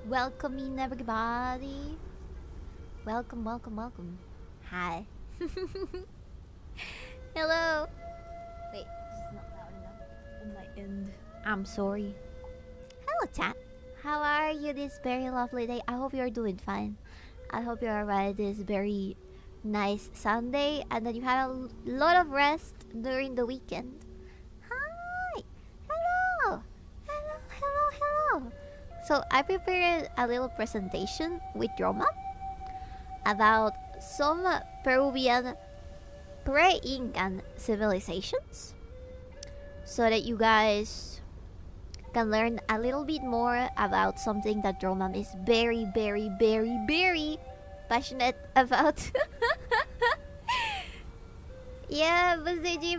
Welcoming everybody. Welcome, welcome, welcome. Hi. Hello. Wait, this is not loud enough on my end. I'm sorry. Hello, chat. How are you this very lovely day? I hope you're doing fine. I hope you're alright this very nice Sunday and that you had a lot of rest during the weekend. Hi. Hello. Hello, hello, hello. So I prepared a little presentation with Roma about some Peruvian pre-Incan civilizations so that you guys can learn a little bit more about something that Roma is very, very, very, very passionate about. Yeah, Busiji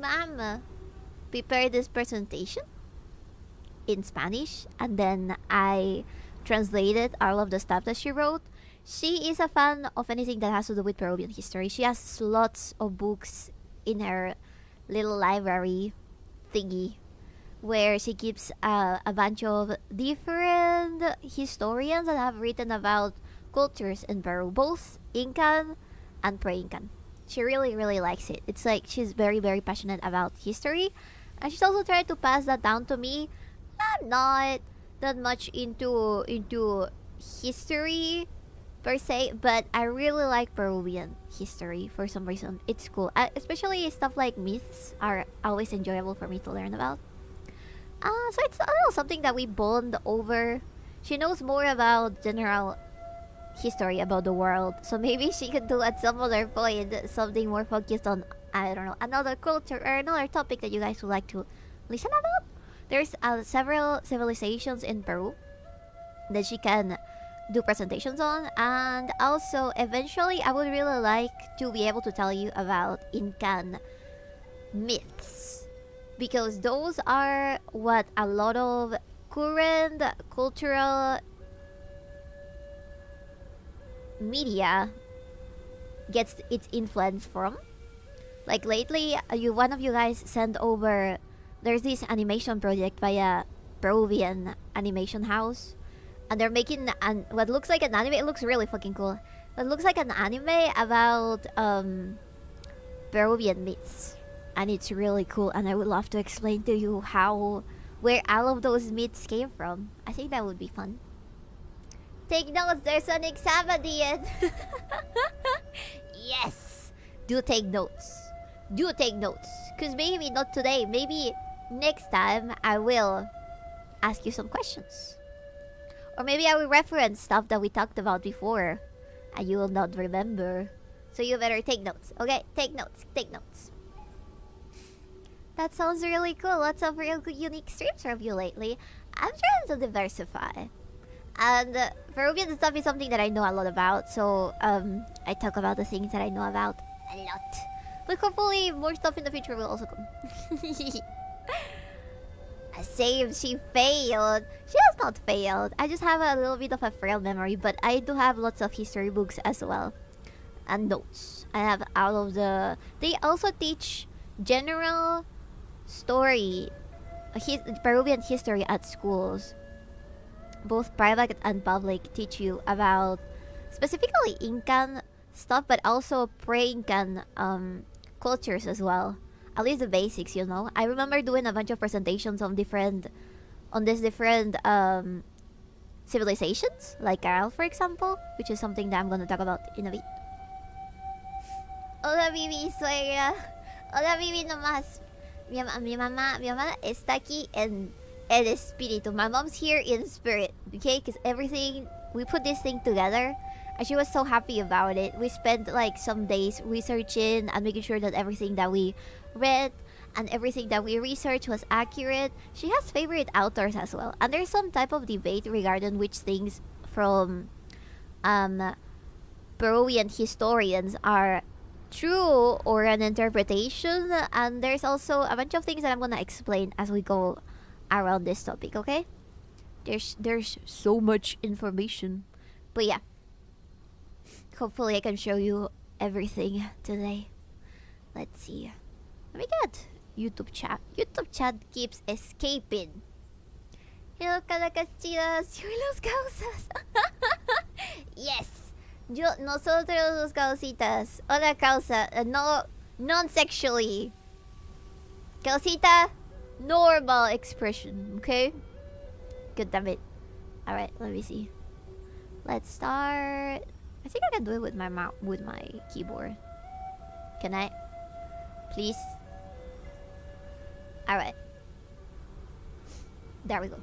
Mama. Prepare this presentation in Spanish and then I translated all of the stuff that she wrote. She is a fan of anything that has to do with Peruvian history. She has lots of books in her little library thingy where she keeps a bunch of different historians that have written about cultures in Peru, both Incan and pre-Incan. She really, really likes it. It's like she's very, very passionate about history. And she's also tried to pass that down to me. I'm not that much into history per se, but I really like Peruvian history for some reason. It's cool. Especially stuff like myths are always enjoyable for me to learn about. So it's something that we bond over. She knows more about general history about the world, so maybe she could do at some other point something more focused on, I don't know, another culture or another topic that you guys would like to listen about. There's several civilizations in Peru that she can do presentations on, and also eventually I would really like to be able to tell you about Incan myths, because those are what a lot of current cultural media gets its influence from. Like lately, one of you guys sent over, there's this animation project by a Peruvian animation house, and they're making what looks like an anime. It looks really fucking cool. It looks like an anime about Peruvian myths, and it's really cool. And I would love to explain to you where all of those myths came from. I think that would be fun. Take notes. There's an exam at the end. Yes. Do take notes. Do take notes. Cause maybe not today. Maybe next time I will ask you some questions. Or maybe I will reference stuff that we talked about before and you will not remember. So you better take notes. Okay, take notes. Take notes. That sounds really cool. Lots of real good unique streams from you lately. I'm trying to diversify. And Peruvian stuff is something that I know a lot about. So I talk about the things that I know about a lot. But hopefully more stuff in the future will also come. Same, she failed. She has not failed. I just have a little bit of a frail memory, but I do have lots of history books as well. And notes. I have all of the... They also teach general story, Peruvian history at schools. Both private and public teach you about specifically Incan stuff, but also pre-Incan cultures as well. At least the basics, you know. I remember doing a bunch of presentations on these different civilizations, like Carol, for example, which is something that I'm gonna talk about in a bit. Hola, Bibi, suegra. Hola, Bibi, nomás. Mi mamá está aquí en el espíritu. My mom's here in spirit, okay? Because everything, we put this thing together, and she was so happy about it. We spent like some days researching and making sure that everything that we read and everything that we researched was accurate. She has favorite authors as well, and there's some type of debate regarding which things from Peruvian historians are true or an interpretation, and there's also a bunch of things that I'm gonna explain as we go around this topic, okay? There's so much information, but yeah, hopefully I can show you everything today. Let's see. Let me get YouTube chat. YouTube chat keeps escaping. Hello, Calacastillas. Los causas. Yes. Nosotros los causitas. Otra causa. No, non-sexually. Causita, normal expression. Okay? Good damn it. Alright, let me see. Let's start. I think I can do it with my with my keyboard. Can I? Please? Alright. There we go.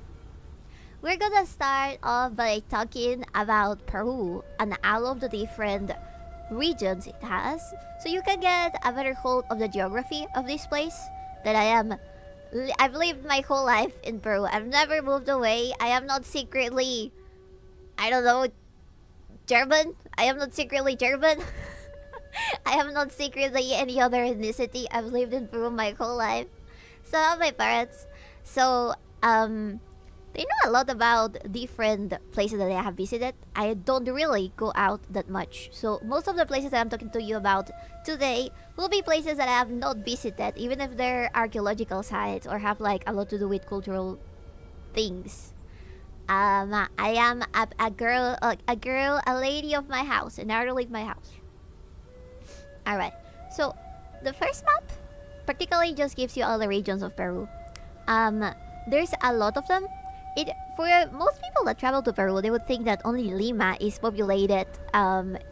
We're gonna start off by talking about Peru and all of the different regions it has, so you can get a better hold of the geography of this place that I've lived my whole life in Peru. I've never moved away. I am not secretly, I don't know, German. I am not secretly German. I am not secretly any other ethnicity. I've lived in Peru my whole life. So have my parents. So, they know a lot about different places that I have visited. I don't really go out that much. So most of the places that I'm talking to you about today will be places that I have not visited, even if they're archaeological sites or have like a lot to do with cultural things. I am a girl, a lady of my house, and I leave my house. Alright, so the first map practically just gives you all the regions of Peru. There's a lot of them. For most people that travel to Peru, they would think that only Lima is populated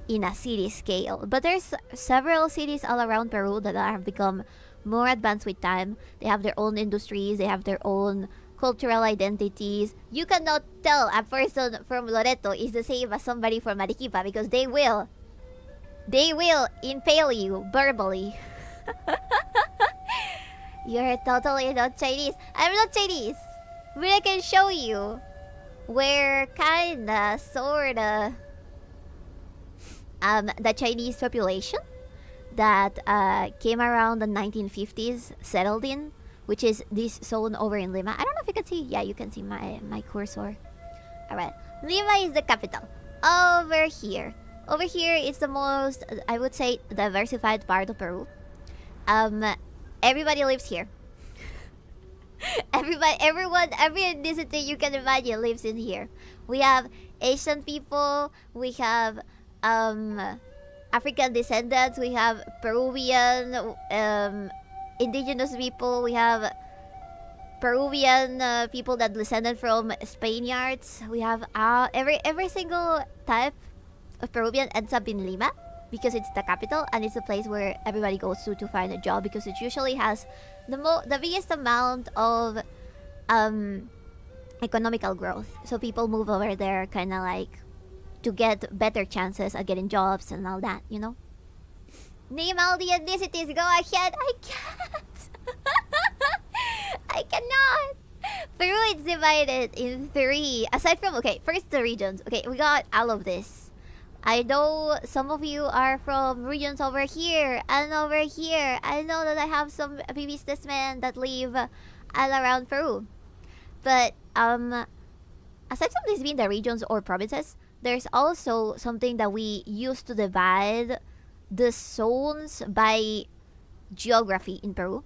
in a city scale. But there's several cities all around Peru that have become more advanced with time. They have their own industries, they have their own cultural identities. You cannot tell a person from Loreto is the same as somebody from Arequipa because they will impale you verbally. You're totally not Chinese. I'm not Chinese. But I can show you where kinda, sorta, the Chinese population that came around the 1950s settled in, which is this zone over in Lima. I don't know if you can see. Yeah, you can see my cursor. Alright. Lima is the capital. Over here. Over here is the most, I would say, diversified part of Peru. Everybody lives here. Every ethnicity you can imagine lives in here. We have Asian people, we have African descendants, we have Peruvian indigenous people, we have Peruvian people that descended from Spaniards. We have every single type of Peruvian ends up in Lima because it's the capital and it's the place where everybody goes to find a job because it usually has the biggest amount of economical growth. So people move over there kind of like to get better chances at getting jobs and all that, you know? Name all the ethnicities. Go ahead. I can't. I cannot. Peru is divided in 3. Aside from, okay, first the regions. Okay, we got all of this. I know some of you are from regions over here and over here. I know that I have some businessmen that live all around Peru. But aside from this being the regions or provinces, there's also something that we use to divide the zones by geography in Peru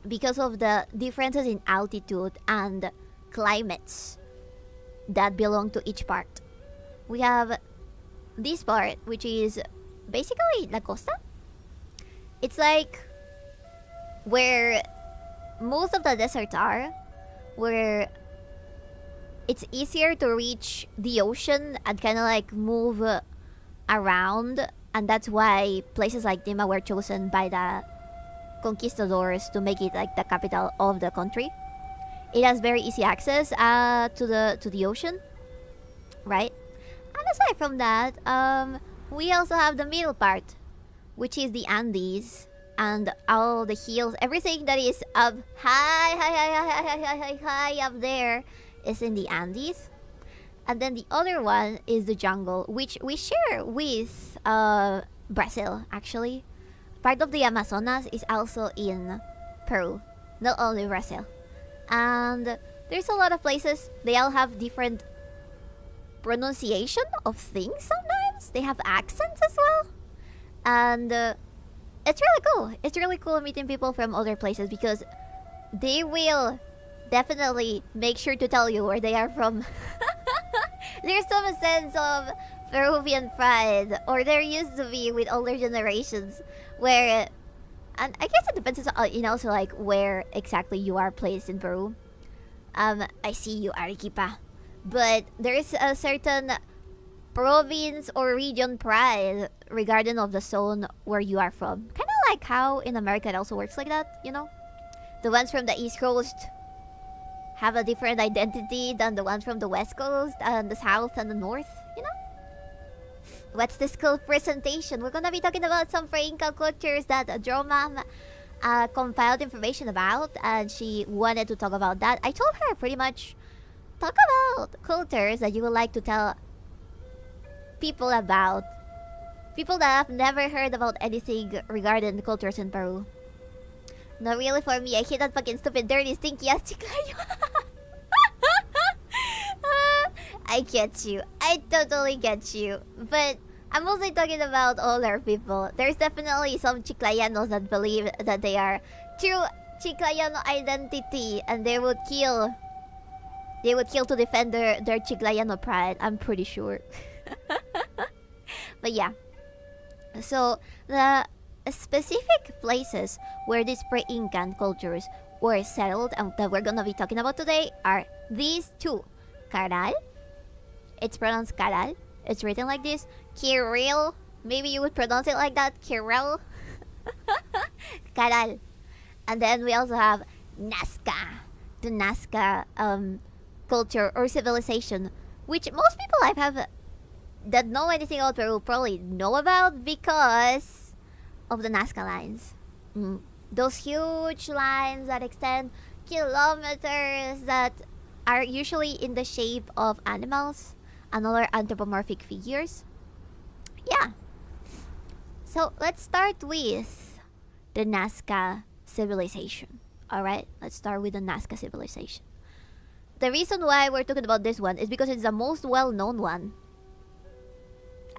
because of the differences in altitude and climates that belong to each part. We have this part, which is basically La Costa. It's like where most of the deserts are, where it's easier to reach the ocean and kind of like move around, and that's why places like Lima were chosen by the conquistadors to make it like the capital of the country. It has very easy access to the ocean, right? And aside from that, we also have the middle part, which is the Andes and all the hills. Everything that is up high up there is in the Andes. And then the other one is the jungle, which we share with Brazil, actually. Part of the Amazonas is also in Peru, not only Brazil. And there's a lot of places. They all have different pronunciation of things sometimes. They have accents as well. And it's really cool. It's really cool meeting people from other places because they will definitely make sure to tell you where they are from. There's some sense of Peruvian pride, or there used to be with older generations, where, and I guess it depends on, also like where exactly you are placed in Peru. I see you, Arequipa, but there is a certain province or region pride regarding of the zone where you are from. Kind of like how in America it also works like that, The ones from the East Coast have a different identity than the ones from the West Coast and the South and the North, What's this cool presentation? We're gonna be talking about some pre-Inca cultures that 𝕓𝕦𝕤𝕚 compiled information about, and she wanted to talk about that. I told her pretty much, talk about cultures that you would like to tell people about. People that have never heard about anything regarding cultures in Peru. Not really for me. I hate that fucking stupid, dirty, stinky ass chiclayo. I get you. I totally get you. But I'm mostly talking about older people. There's definitely some chiclayanos that believe that they are true chiclayano identity, and they would kill. They would kill to defend their chiclayano pride. I'm pretty sure. But yeah. So the specific places where these pre-Incan cultures were settled and that we're gonna be talking about today are these two. Caral. It's pronounced Caral. It's written like this. Kirill. Maybe you would pronounce it like that. Kirill. Caral. And then we also have Nazca. The Nazca culture or civilization, which most people I have that know anything about Peru probably know about because of the Nazca lines. Those huge lines that extend kilometers that are usually in the shape of animals and other anthropomorphic figures. Yeah. So let's start with the Nazca civilization. Alright, let's start with the Nazca civilization. The reason why we're talking about this one is because it's the most well-known one.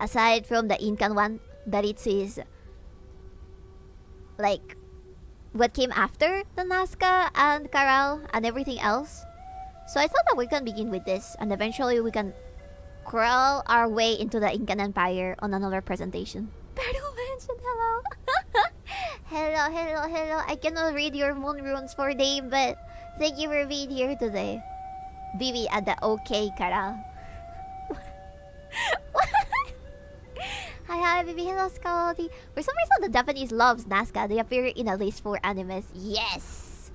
Aside from the Incan one, that it is like what came after the Nazca and Caral and everything else. So I thought that we can begin with this, and eventually we can crawl our way into the Incan Empire on another presentation. Peru mentioned hello. hello. I cannot read your moon runes for name, but thank you for being here today. Vivi at the OK Caral. Hi, Vivi. Hello, Scotty. For some reason, the Japanese loves Nazca. They appear in at least 4 animes. Yes!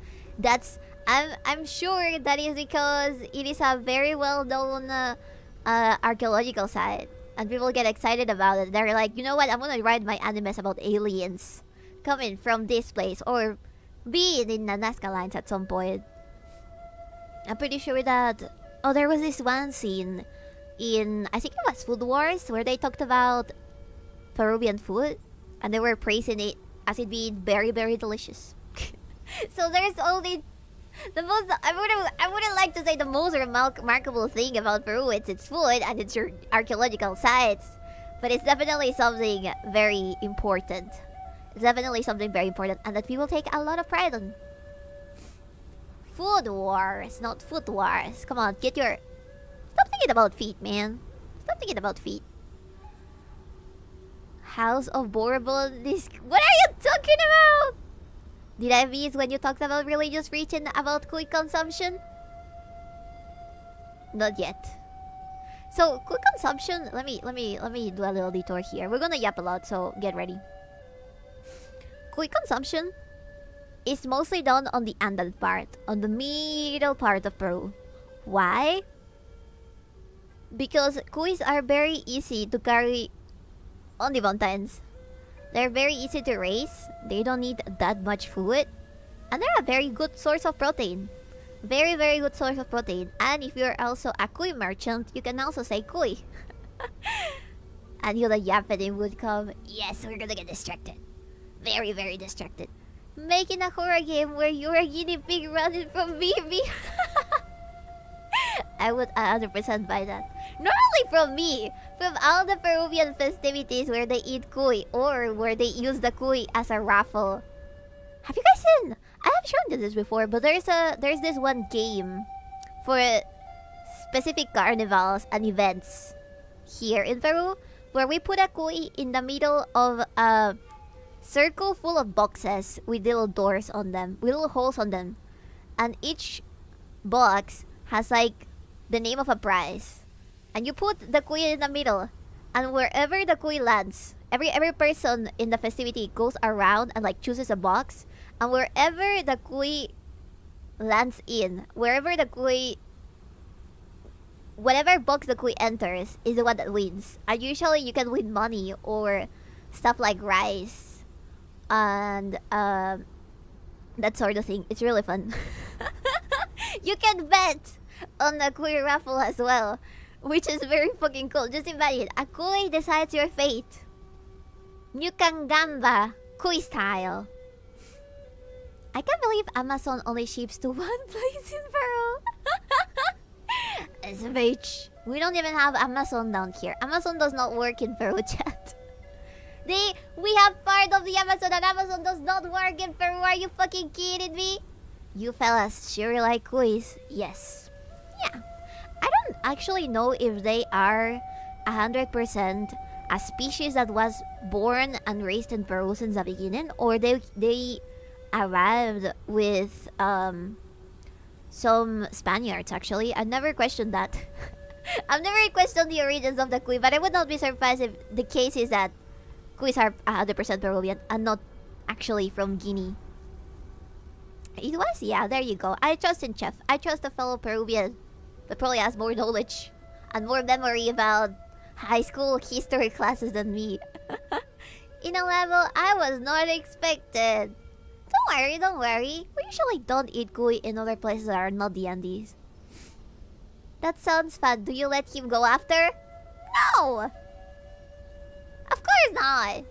I'm sure that is because it is a very well-known archaeological site. And people get excited about it. They're like, you know what? I'm gonna write my animes about aliens coming from this place. Or being in the Nazca lines at some point. I'm pretty sure that... Oh, there was this one scene in... I think it was Food Wars, where they talked about Peruvian food, and they were praising it as it being very, very delicious. So there's only the most. I wouldn't like to say the most remarkable thing about Peru. It's its food and its archaeological sites, but it's definitely something very important. It's definitely something very important, and that people take a lot of pride on. Food wars, not food wars. Come on, get your. Stop thinking about feet, man. Stop thinking about feet. House of Bourbon. This. What are you talking about? Did I miss when you talked about religious preaching about quick consumption? Not yet. So quick consumption. Let me do a little detour here. We're gonna yap a lot, so get ready. Quick consumption is mostly done on the Andean part, on the middle part of Peru. Why? Because cuys are very easy to carry on the mountains. They're very easy to raise. They don't need that much food. And they're a very good source of protein. Very, very good source of protein. And if you're also a cuy merchant, you can also say cuy. And you the Japanese would come. Yes, we're gonna get distracted. Very, very distracted. Making a horror game where you're a guinea pig running from Bibi. I would 100% buy that. Not only from me, from all the Peruvian festivities where they eat cuy or where they use the cuy as a raffle. Have you guys seen? I have shown you this before, but there's this one game for specific carnivals and events here in Peru, where we put a cuy in the middle of a circle full of boxes with little doors on them, with little holes on them. And each box has like the name of a prize. And you put the cuy in the middle. And wherever the cuy lands, every person in the festivity goes around and like chooses a box. And wherever the cuy lands in, whatever box the cuy enters is the one that wins. And usually you can win money or stuff like rice and that sort of thing. It's really fun. You can bet on the cuy raffle as well, which is very fucking cool. Just imagine, a cuy decides your fate. You can gamba cuy style. I can't believe Amazon only ships to one place in Peru. It's a bitch. We don't even have Amazon down here. Amazon does not work in Peru, chat. We have part of the Amazon and Amazon does not work in Peru. Are you fucking kidding me? You fellas sure like cuys. Yes. Yeah. I don't actually know if they are 100% a species that was born and raised in Peru since the beginning, or they arrived with some Spaniards. Actually, I've never questioned that. I've never questioned the origins of the cuy, but I would not be surprised if the case is that cuys are 100% Peruvian and not actually from Guinea. It was? Yeah, there you go. I trust in Chef. I trust a fellow Peruvian that probably has more knowledge and more memory about high school history classes than me. In a level I was not expected. Don't worry. We usually don't eat cuy in other places that are not the Andes. That sounds fun. Do you let him go after? No! Of course not.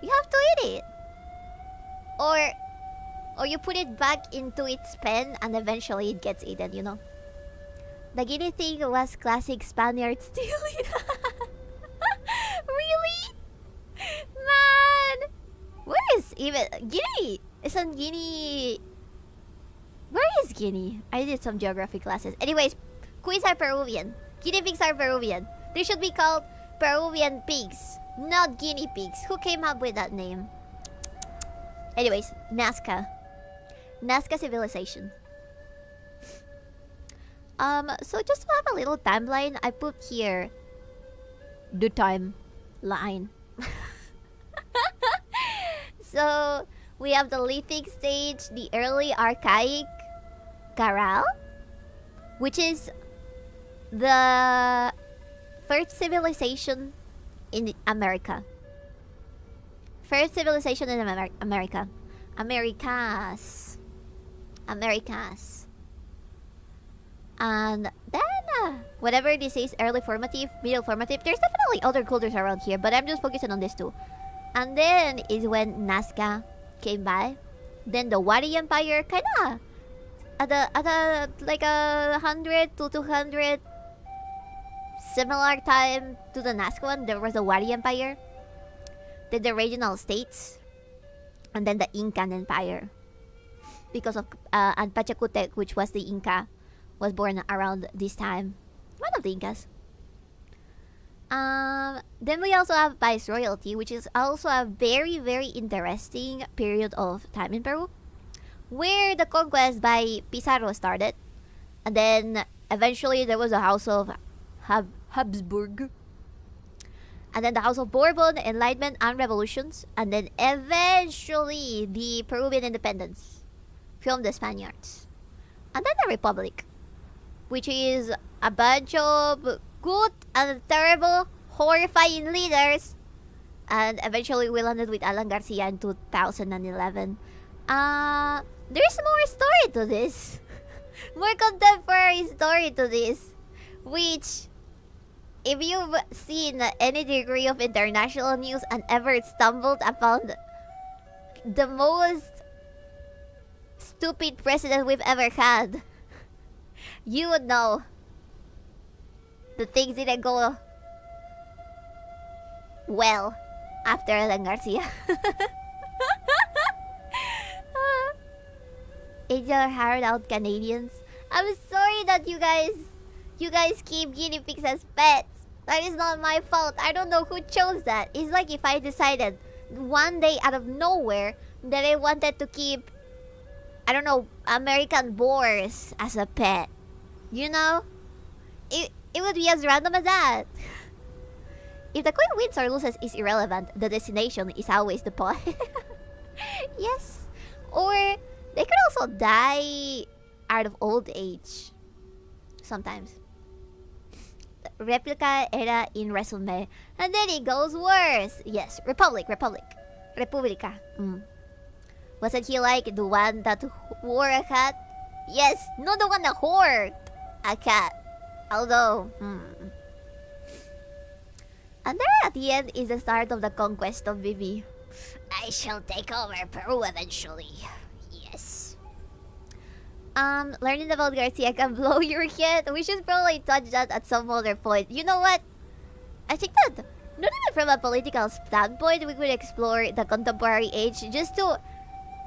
You have to eat it. Or you put it back into its pen and eventually it gets eaten, you know? The guinea thing was classic Spaniard stealing. Really? Man! Where is even... Guinea! Isn't Guinea... Where is Guinea? I did some geography classes. Anyways, cuys are Peruvian. Guinea pigs are Peruvian. They should be called Peruvian pigs, not guinea pigs. Who came up with that name? Anyways, Nazca. Nazca civilization. So just to have a little timeline, I put here the timeline. So we have the lithic stage, the early archaic Garal, which is the first civilization in America. First civilization in America. Americas. And then, whatever this is, early formative, middle formative, there's definitely other cultures around here, but I'm just focusing on this two. And then is when Nazca came by. Then the Wari Empire, kinda at a like 100 to 200 similar time to the Nazca one. There was the Wari Empire, then the regional states, and then the Incan Empire. Because of and Pachacutec, which was the Inca, was born around this time. One of the Incas. Then we also have Viceroyalty, which is also a very, very interesting period of time in Peru, where the conquest by Pizarro started. And then eventually there was a house of Habsburg. And then the House of Bourbon, Enlightenment, and Revolutions. And then eventually the Peruvian independence from the Spaniards. And then the Republic, which is a bunch of good and terrible, horrifying leaders. And eventually we landed with Alan Garcia in 2011. There's more story to this. More contemporary story to this. Which, if you've seen any degree of international news and ever stumbled upon the most stupid president we've ever had, you would know the things didn't go well after Alan Garcia. It's your hard out Canadians. I'm sorry that you guys keep guinea pigs as pets. That is not my fault. I don't know who chose that. It's like if I decided one day out of nowhere that I wanted to keep, I don't know, American boars as a pet. You know? It would be as random as that. If the coin wins or loses is irrelevant, the destination is always the point. Yes. Or they could also die out of old age. Sometimes. Replica era in resume. And then it goes worse. Yes, Republica. Wasn't he like the one that wore a hat? Yes, not the one that wore a cat. Although, And there at the end is the start of the conquest of Vivi. I shall take over Peru eventually. Yes. Learning about Garcia can blow your head. We should probably touch that at some other point. You know what? I think that, not even from a political standpoint, we could explore the contemporary age just to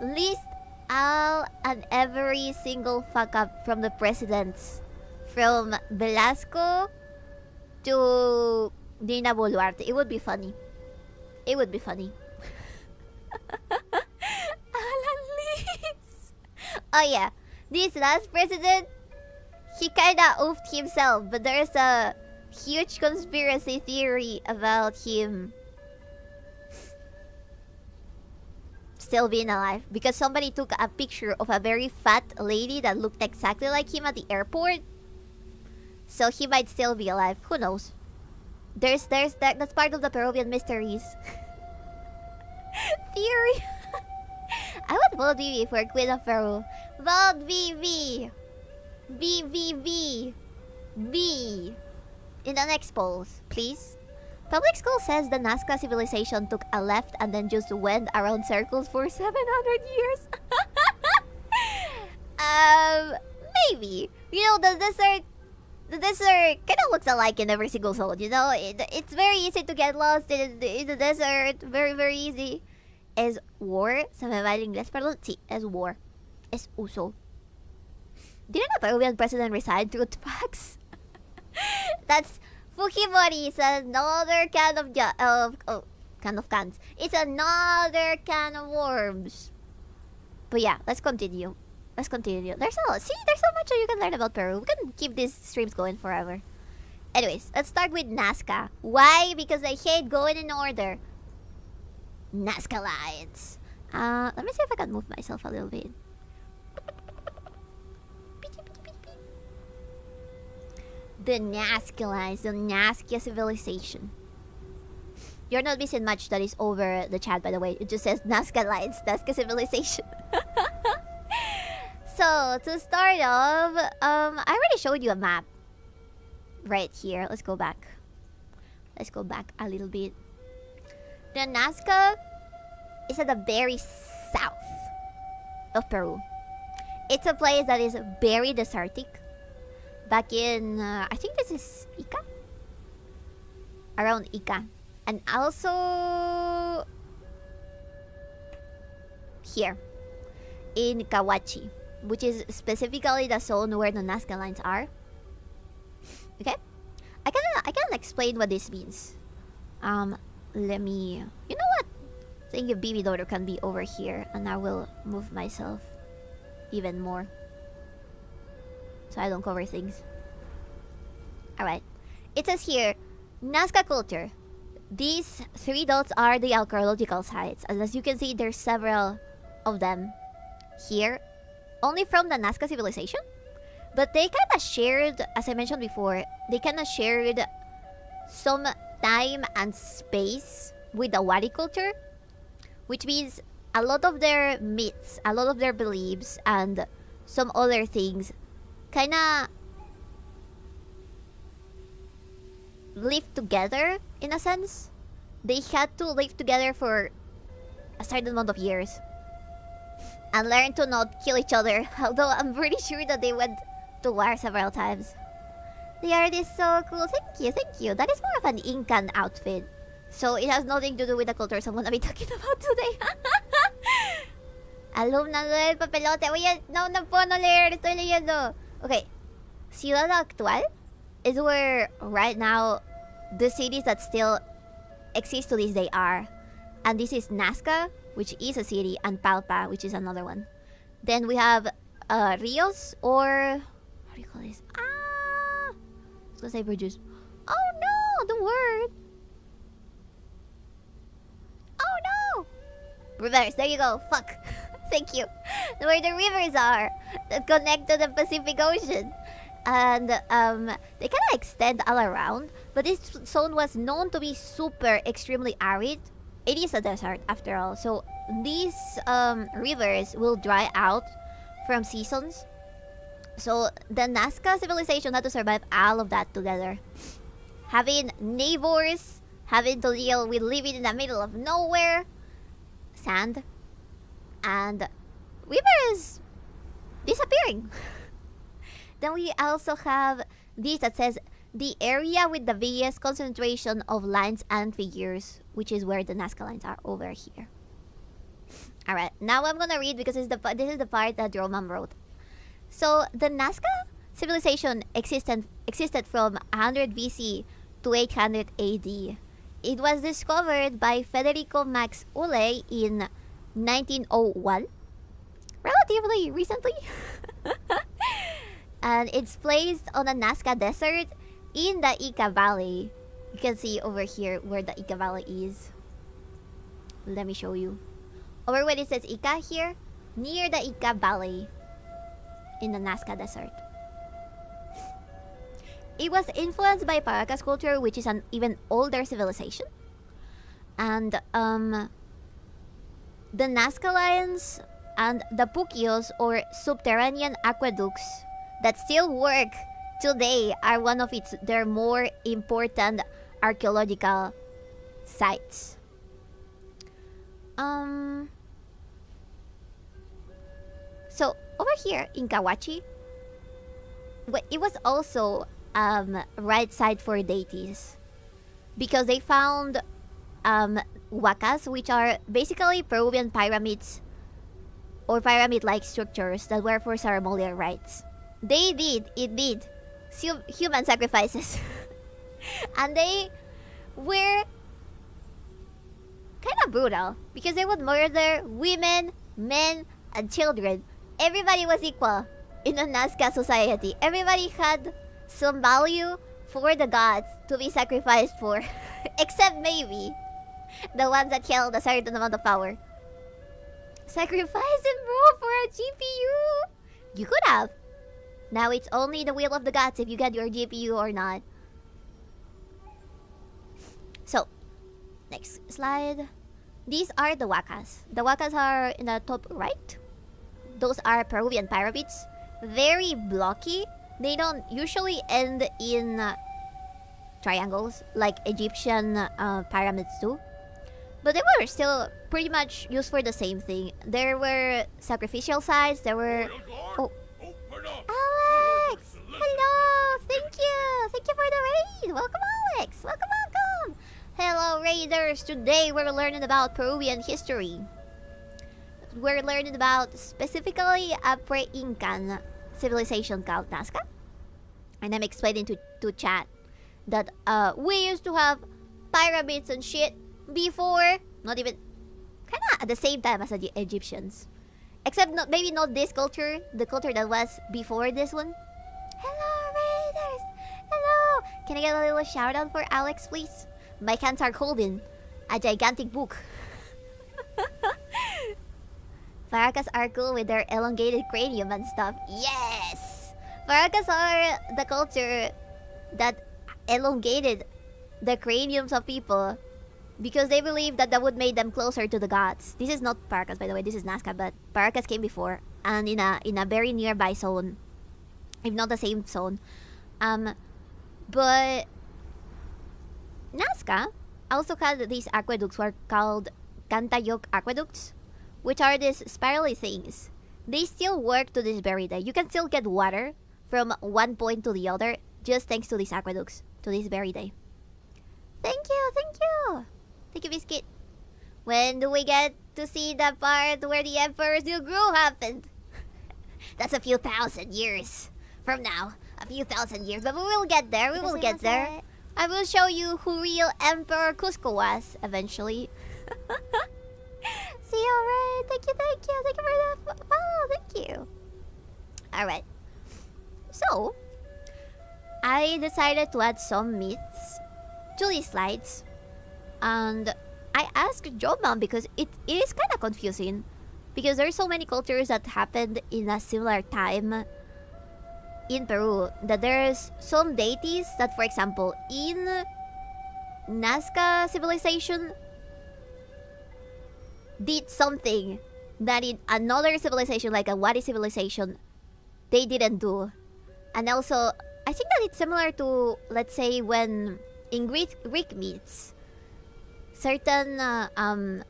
list all and every single fuck up from the presidents. From Velasco to Dina Boluarte. It would be funny. It would be funny. Alan Lees. Oh yeah. This last president, he kinda oofed himself, but there's a huge conspiracy theory about him still being alive because somebody took a picture of a very fat lady that looked exactly like him at the airport. So he might still be alive. Who knows? That's part of the Peruvian mysteries. Theory. I would vote Vivi for Queen of Peru. Vote Vivi. V. In the next polls, please. Public school says the Nazca civilization took a left and then just went around circles for 700 years. Maybe. You know, the desert kind of looks alike in every single zone, you know? It's very easy to get lost in the desert. Very, very easy. Es war. Se me va el inglés, perdón. Sí, es war. Es uso. Didn't a Peruvian president resign? Truth facts. That's Fujimori. It's another can of cans. It's another can of worms. But yeah, let's continue. There's so much that you can learn about Peru. We can keep these streams going forever. Anyways, let's start with Nazca. Why? Because I hate going in order. Nazca lines. Let me see if I can move myself a little bit. The Nazca lines, the Nazca civilization. You're not missing much that is over the chat, by the way. It just says Nazca lines, Nazca civilization. So, to start off, I already showed you a map. Right here. Let's go back. Let's go back a little bit. The Nazca is at the very south of Peru. It's a place that is very desertic. Back in, I think this is Ica? Around Ica. And also here in Cahuachi, which is specifically the zone where the Nazca lines are. Okay? I can explain what this means. Let me... You know what? I think your baby daughter can be over here, and I will move myself even more so I don't cover things. Alright. It says here, Nazca culture. These 3 dots are the archaeological sites. And as you can see, there's several of them here. Only from the Nazca civilization. But they kind of shared, as I mentioned before, they kind of shared some time and space with the Wari culture. Which means a lot of their myths, a lot of their beliefs, and some other things kind of live together, in a sense. They had to live together for a certain amount of years. And learn to not kill each other. Although I'm pretty sure that they went to war several times. The art is so cool. Thank you. That is more of an Incan outfit. So it has nothing to do with the cultures I'm gonna be talking about today. Alumna del papelote. Oye, no puedo leer. Estoy leyendo. Okay. Ciudad Actual is where right now the cities that still exist to this day are. And this is Nazca, which is a city, and Palpa, which is another one. Then we have Rios, or how do you call this? I was gonna say produce. Oh no, the word. Oh no, rivers. There you go. Fuck. Thank you. Where the rivers are that connect to the Pacific Ocean. And they kind of extend all around. But this zone was known to be super extremely arid. It is a desert after all. So these rivers will dry out from seasons. So the Nazca civilization had to survive all of that together. Having neighbors, having to deal with living in the middle of nowhere, sand, and rivers disappearing. Then we also have this that says the area with the biggest concentration of lines and figures, which is where the Nazca lines are over here. Alright, now I'm gonna read because this is the part that 𝕓𝕦𝕤𝕚 wrote. So the Nazca civilization existed from 100 BC to 800 AD. It was discovered by Federico Max Ulle in 1901, relatively recently. And it's placed on the Nazca Desert in the Ica Valley. You can see over here where the Ica Valley is. Let me show you. Over where it says Ica here, near the Ica Valley in the Nazca Desert. It was influenced by Paracas culture, which is an even older civilization. And the Nazca lines and the puquios, or subterranean aqueducts, that still work today are one of their more important archaeological sites. So over here in Kawachi, it was also right side for deities, because they found huacas, which are basically Peruvian pyramids or pyramid-like structures that were for ceremonial rites. They did indeed human sacrifices. And they were kind of brutal, because they would murder women, men, and children. Everybody was equal in the Nazca society. Everybody had some value for the gods to be sacrificed for. Except maybe the ones that held a certain amount of power. Sacrifice him, bro, for a GPU. You could have. Now it's only the will of the gods if you get your GPU or not. So, next slide. These are the huacas. The huacas are in the top right. Those are Peruvian pyramids. Very blocky. They don't usually end in triangles like Egyptian pyramids do. But they were still pretty much used for the same thing. There were sacrificial sites. There were... Oh. Alex! Hello! Thank you! Thank you for the raid! Welcome, Alex! Welcome, welcome! Hello, raiders! Today we're learning about Peruvian history. We're learning about specifically a pre-Incan civilization called Nazca. And I'm explaining to chat that we used to have pyramids and shit before, not even kind of at the same time as the Egyptians, except maybe not this culture, the culture that was before this one. Hello, raiders! Hello! Can I get a little shout out for Alex, please? My hands are holding a gigantic book. Paracas are cool with their elongated cranium and stuff. Yes! Paracas are the culture that elongated the craniums of people because they believe that would make them closer to the gods. This is not Paracas, by the way. This is Nazca, but Paracas came before and in a very nearby zone, if not the same zone. But Nazca also had these aqueducts were called Cantayoc aqueducts, which are these spirally things. They still work to this very day. You can still get water from one point to the other just thanks to these aqueducts to this very day. Thank you, thank you. Thank you, Biscuit. When do we get to see the part where the Emperor's new groove happened? That's a few thousand years from now. A few thousand years, but we will get there. We will get there. I will show you who real Emperor Cusco was eventually. See, alright. Thank you. Thank you for the follow. Thank you. Alright. So, I decided to add some myths to these slides. And I asked Jobman because it is kind of confusing. Because there's so many cultures that happened in a similar time in Peru, that there's some deities that, for example, in Nazca civilization did something that in another civilization, like a Wadi civilization, they didn't do. And also, I think that it's similar to, let's say, when in Greek myths, certain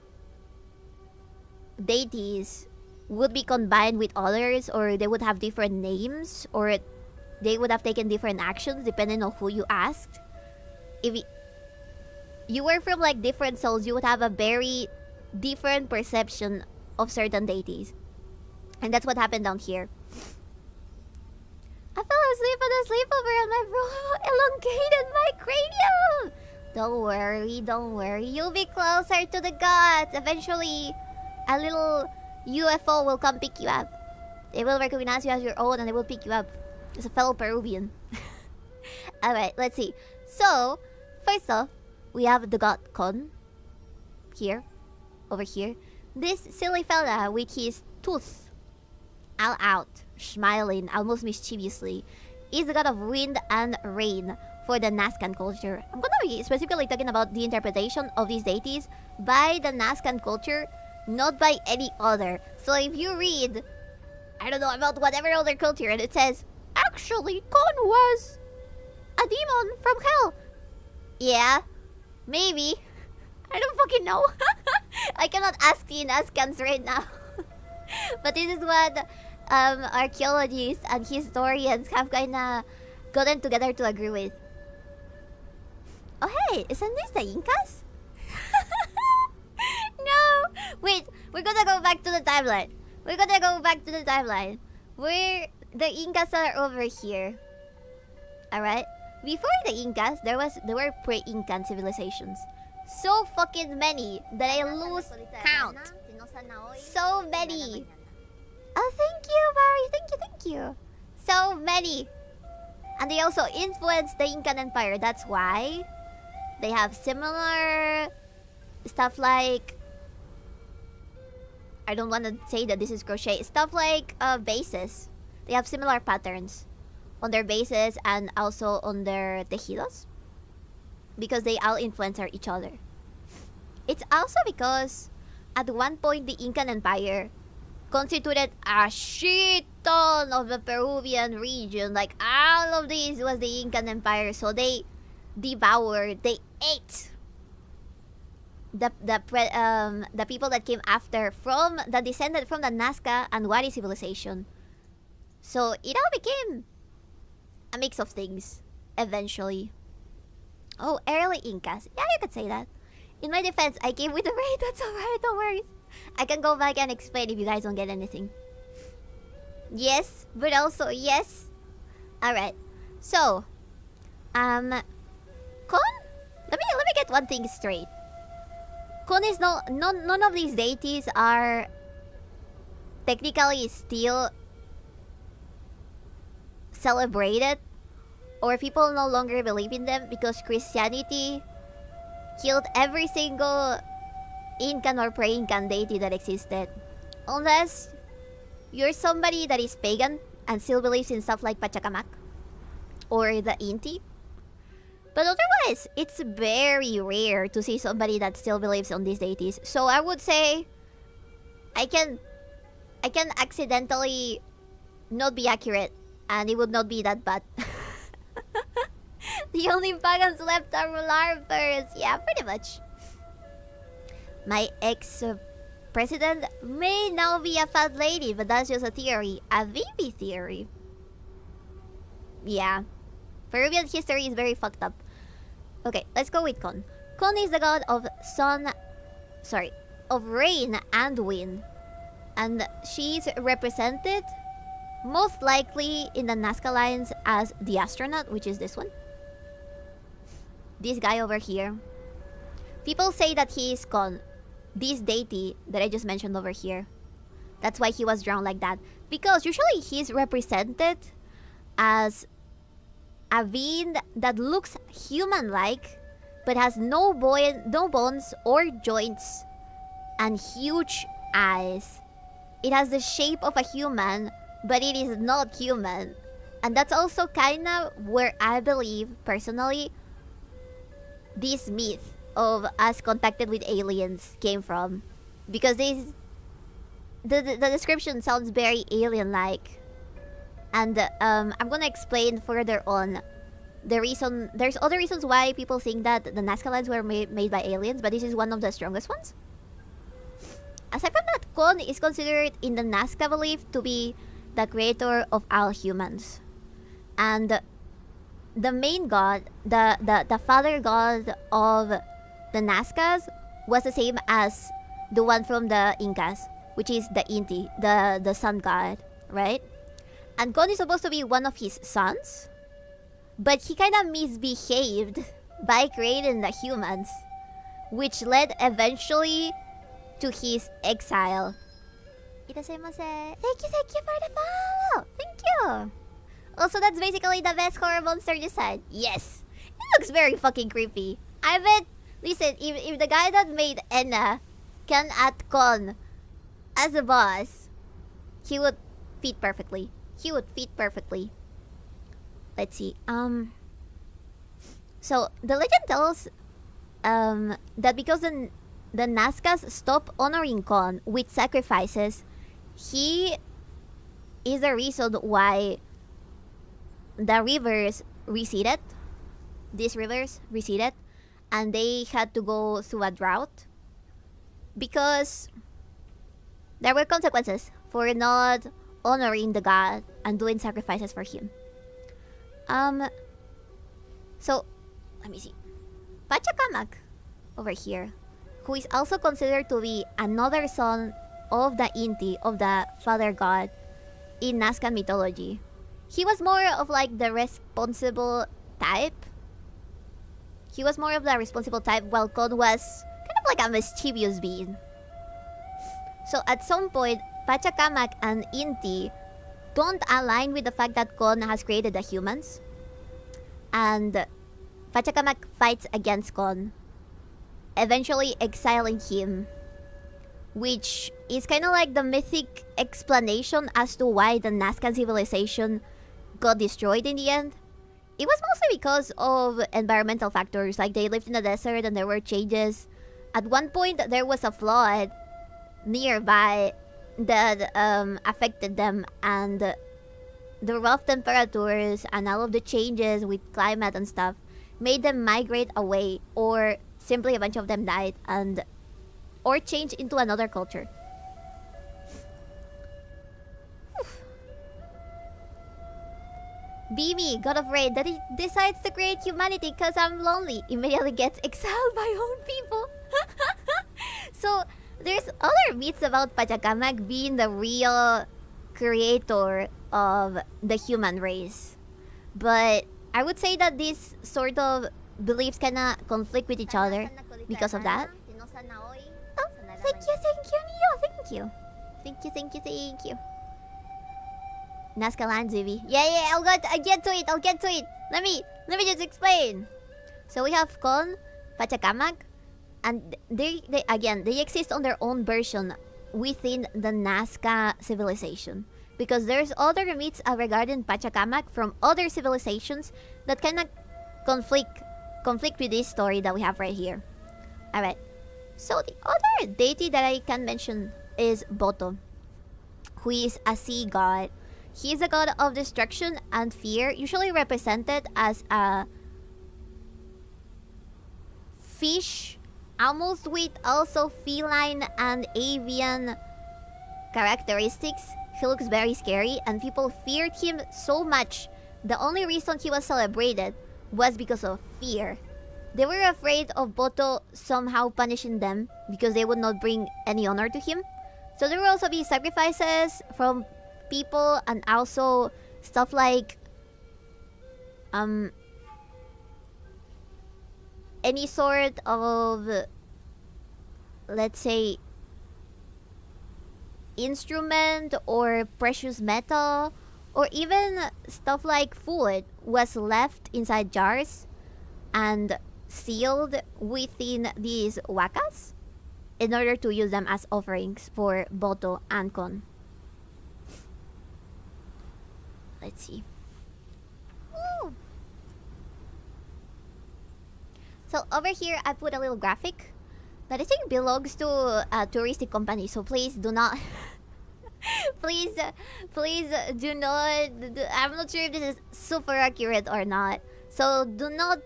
deities would be combined with others, or they would have different names, or they would have taken different actions depending on who you asked. If you were from like different souls, you would have a very different perception of certain deities. And that's what happened down here. I fell asleep on a sleepover and my bro elongated my cranium. Don't worry. You'll be closer to the gods. Eventually, a little UFO will come pick you up. They will recognize you as your own and they will pick you up as a fellow Peruvian. Alright, let's see. So, first off, we have the god Kon. Here. Over here. This silly fella with his tooth all out, smiling almost mischievously, is the god of wind and rain for the Nazcan culture. I'm gonna be specifically talking about the interpretation of these deities by the Nazcan culture, not by any other. So if you read, I don't know, about whatever other culture and it says, actually, Kon was a demon from hell. Yeah, maybe. I don't fucking know. I cannot ask the Nazcans right now. But this is what archaeologists and historians have kinda gotten together to agree with. Oh hey, isn't this the Incas? No! Wait, we're gonna go back to the timeline. Where the Incas are over here. Alright? Before the Incas, there were pre-Incan civilizations. So fucking many that I lose count. So many. Oh, thank you, Barry. Thank you. So many. And they also influenced the Incan Empire. That's why they have similar stuff like... I don't want to say that this is crochet. Stuff like bases. They have similar patterns on their bases and also on their tejidos. Because they all influence each other. It's also because at one point the Incan Empire constituted a shit ton of the Peruvian region. Like all of this was the Incan Empire, so they devoured, they ate the people that came after from the descended from the Nazca and Wari civilization. So it all became a mix of things eventually. Oh, early Incas. Yeah, you could say that. In my defense, I came with the raid. That's alright, don't worry. I can go back and explain if you guys don't get anything. Yes, but also yes. Alright. So, Kon? Let me get one thing straight. Kon is none of these deities are technically still celebrated, or people no longer believe in them because Christianity killed every single Incan or pre-Incan deity that existed. Unless you're somebody that is pagan and still believes in stuff like Pachacamac or the Inti. But otherwise, it's very rare to see somebody that still believes on these deities. So I would say I can accidentally not be accurate and it would not be that bad. The only pagans left are larpers. Yeah, pretty much. My ex-president may now be a fat lady, but that's just a theory. A VP theory. Yeah. Peruvian history is very fucked up. Okay, let's go with Kon. Kon is the god of of rain and wind. And she's represented most likely in the Nazca lines as the astronaut, which is this one. this guy over here, people say that he is Kon, this deity that I just mentioned over here. That's why he was drawn like that. Because usually he's represented as a being that looks human-like, but has no bones or joints, and huge eyes. It has the shape of a human, but it is not human. And that's also kind of where I believe, personally, this myth of us contacted with aliens came from. Because the description sounds very alien-like. And I'm gonna explain further on the reason. There's other reasons why people think that the Nazca lands were made by aliens, but this is one of the strongest ones. Aside from that, Kon is considered in the Nazca belief to be the creator of all humans. And the main god, the father god of the Nazcas, was the same as the one from the Incas, which is the Inti, the sun god, right? And Kon is supposed to be one of his sons, but he kind of misbehaved by creating the humans, which led eventually to his exile. Itadaimase. Thank you for the follow! Thank you! Also, that's basically the best horror monster you said. Yes! It looks very fucking creepy. I bet, listen, if the guy that made Enna can add Kon as a boss, he would fit perfectly. He would fit perfectly. Let's see. So the legend tells that because the Nazcas stop honoring Kon with sacrifices, he is the reason why the rivers receded. These rivers receded, and they had to go through a drought because there were consequences for not honoring the god and doing sacrifices for him. So let me see. Pachacamac over here, who is also considered to be another son of the Inti, of the father god in Nazca mythology. He was more of like the responsible type. He was more of the responsible type, while Kon was kind of like a mischievous being. So at some point, Pachacamac and Inti don't align with the fact that Kon has created the humans. And Pachacamac fights against Kon, eventually exiling him, which is kind of like the mythic explanation as to why the Nazca civilization got destroyed in the end. It was mostly because of environmental factors, like they lived in the desert and there were changes. At one point, there was a flood nearby that affected them, and the rough temperatures and all of the changes with climate and stuff made them migrate away, or simply a bunch of them died and or changed into another culture. Beamy, god of rain, that he decides to create humanity because I'm lonely, immediately gets exiled by own people. So there's other myths about Pachacamac being the real creator of the human race, but I would say that these sort of beliefs kinda conflict with each other because of that. Oh, thank you, Neo. Thank you. Nazca land, Zivi. Yeah, I'll get to it. Let me just explain. So we have Kon, Pachacamac, and they exist on their own version within the Nazca civilization. Because there's other myths regarding Pachacamac from other civilizations that kind of conflict with this story that we have right here. Alright. So the other deity that I can mention is Boto, who is a sea god. He is a god of destruction and fear, usually represented as a fish, almost with also feline and avian characteristics. He looks very scary, and people feared him so much. The only reason he was celebrated was because of fear. They were afraid of Boto somehow punishing them because they would not bring any honor to him. So there will also be sacrifices from people, and also stuff like any sort of, let's say, instrument or precious metal or even stuff like food was left inside jars and sealed within these wakas in order to use them as offerings for Boto and Kon. Let's see. Woo! So over here I put a little graphic that I think belongs to a touristic company, so please do not please do not, I'm not sure if this is super accurate or not. So do not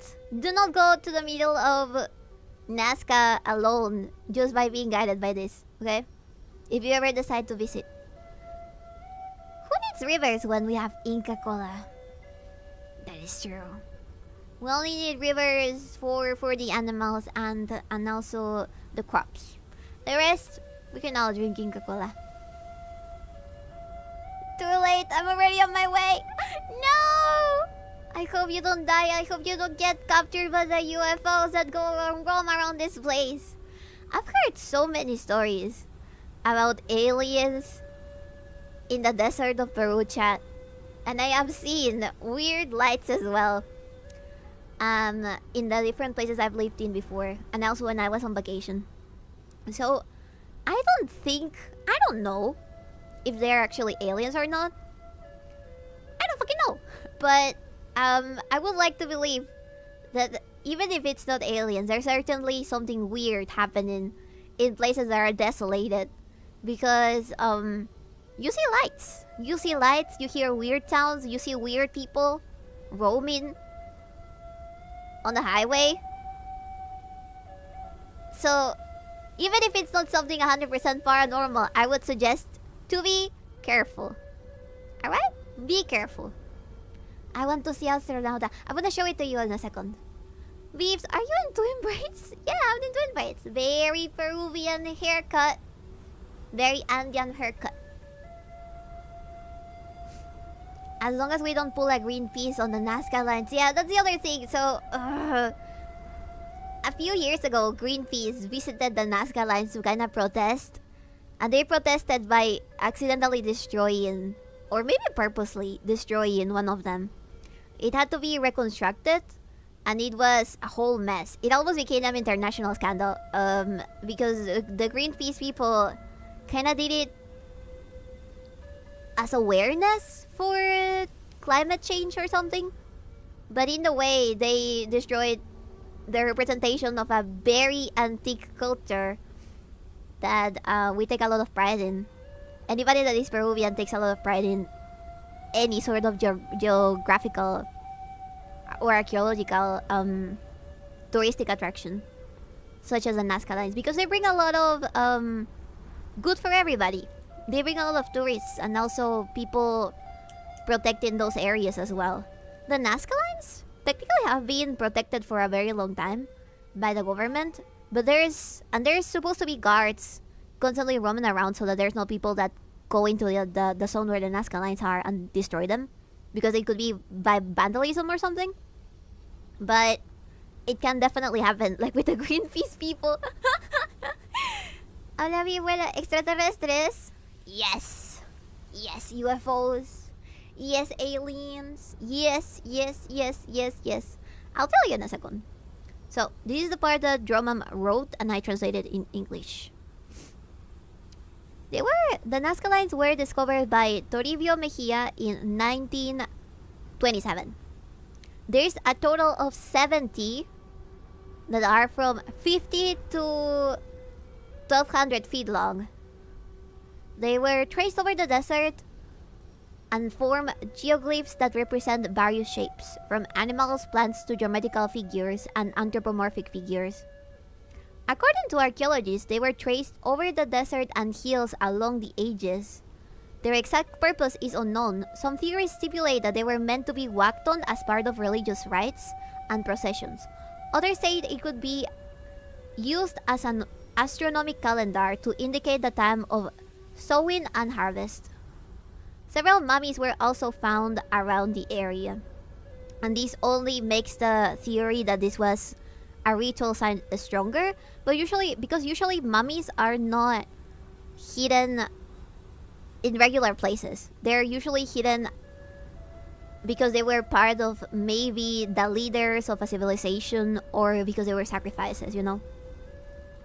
go to the middle of Nazca alone just by being guided by this, okay? If you ever decide to visit. Who needs rivers when we have Inca Cola? That is true. We only need rivers for the animals and also the crops. The rest, we can all drink Inca Cola. Too late, I'm already on my way. No! I hope you don't die. I hope you don't get captured by the UFOs that go roam around this place. I've heard so many stories about aliens in the desert of Peru, chat. And I have seen weird lights as well. In the different places I've lived in before. And also when I was on vacation. So, I don't know if they're actually aliens or not. I don't fucking know. But I would like to believe that even if it's not aliens, there's certainly something weird happening in places that are desolated. Because you see lights. You see lights, you hear weird sounds, you see weird people roaming on the highway. So even if it's not something 100% paranormal, I would suggest to be careful. Alright? Be careful. I want to see astronauta. I'm gonna show it to you in a second. Beeves, are you in twin braids? Yeah, I'm in twin braids. Very Peruvian haircut. Very Andean haircut. As long as we don't pull a green piece on the Nazca lines. Yeah, that's the other thing. So, a few years ago, Greenpeace visited the Nazca lines to kind of protest. And they protested by accidentally destroying, or maybe purposely destroying one of them. It had to be reconstructed, and it was a whole mess. It almost became an international scandal, because the Greenpeace people kind of did it as awareness for climate change or something. But in the way, they destroyed the representation of a very antique culture that we take a lot of pride in. Anybody that is Peruvian takes a lot of pride in any sort of geographical or archaeological touristic attraction, such as the Nazca lines, because they bring a lot of good for everybody. They bring a lot of tourists and also people protecting those areas as well. The Nazca lines technically have been protected for a very long time by the government, but there's supposed to be guards constantly roaming around so that there's no people that go into the zone where the Nazca lines are and destroy them, because it could be by vandalism or something. But it can definitely happen, like with the Greenpeace people. Hola, mi abuela, extraterrestres. Yes. Yes, UFOs. Yes, aliens. Yes, yes, yes, yes, yes. I'll tell you in a second. So, this is the part that Dromam wrote and I translated in English. The Nazca lines were discovered by Toribio Mejia in 1927. There's a total of 70 that are from 50 to 1,200 feet long. They were traced over the desert and form geoglyphs that represent various shapes, from animals, plants to geometrical figures and anthropomorphic figures. According to archaeologists, they were traced over the desert and hills along the ages. Their exact purpose is unknown. Some theories stipulate that they were meant to be whacked on as part of religious rites and processions. Others say it could be used as an astronomical calendar to indicate the time of sowing and harvest. Several mummies were also found around the area, and this only makes the theory that this was a ritual sign stronger. But usually mummies are not hidden in regular places. They're usually hidden because they were part of maybe the leaders of a civilization, or because they were sacrifices, you know?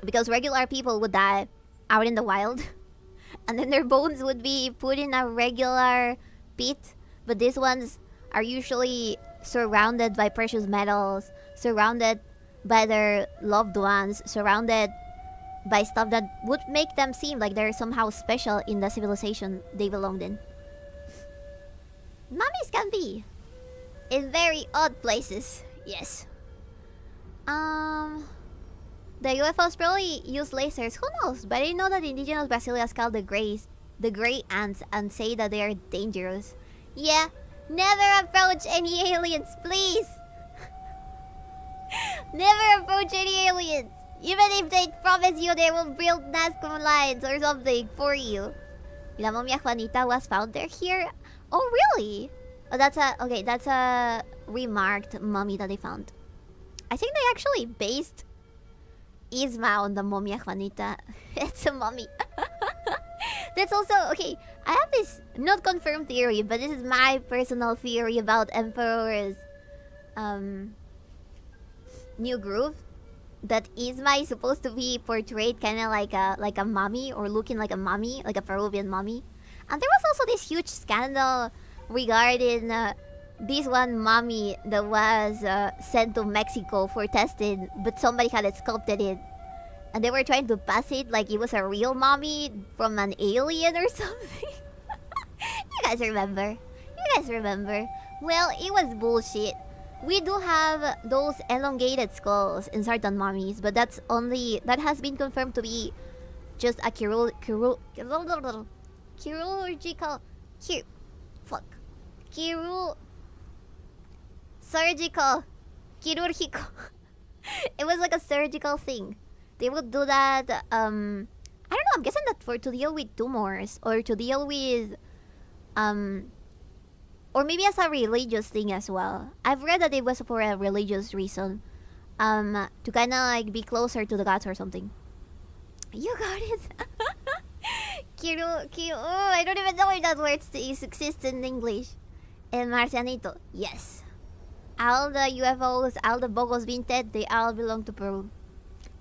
Because regular people would die out in the wild and then their bones would be put in a regular pit. But these ones are usually surrounded by precious metals, surrounded by their loved ones, surrounded by stuff that would make them seem like they're somehow special in the civilization they belonged in. Mummies can be in very odd places. Yes. The UFOs probably use lasers. Who knows? But I know that indigenous Brasileians call the gray ants and say that they are dangerous. Yeah. Never approach any aliens, please. Never approach any aliens. Even if they promise you they will build Nazca lines or something for you. La momia Juanita was found here. Oh, really? Oh, that's a remarked mummy that they found. I think they actually based Isma on the momia Juanita. It's a mummy. That's also, okay, I have this not confirmed theory, but this is my personal theory about Emperor's new groove. That Isma is supposed to be portrayed kind of like a mummy, or looking like a mummy, like a Peruvian mummy. And there was also this huge scandal regarding this one mummy that was sent to Mexico for testing, but somebody had sculpted it. And they were trying to pass it like it was a real mummy from an alien or something. You guys remember? You guys remember? Well, it was bullshit. We do have those elongated skulls in certain mummies, but that has been confirmed to be just a chirurgical it was like a surgical thing. They would do that, I don't know, I'm guessing that to deal with tumors, or to deal with, or maybe as a religious thing as well. I've read that it was for a religious reason, to kind of like be closer to the gods or something. You got it. Oh, I don't even know if that word exists in English. El Marcianito, yes. All the UFOs, all the Bogos Vinted, they all belong to Peru.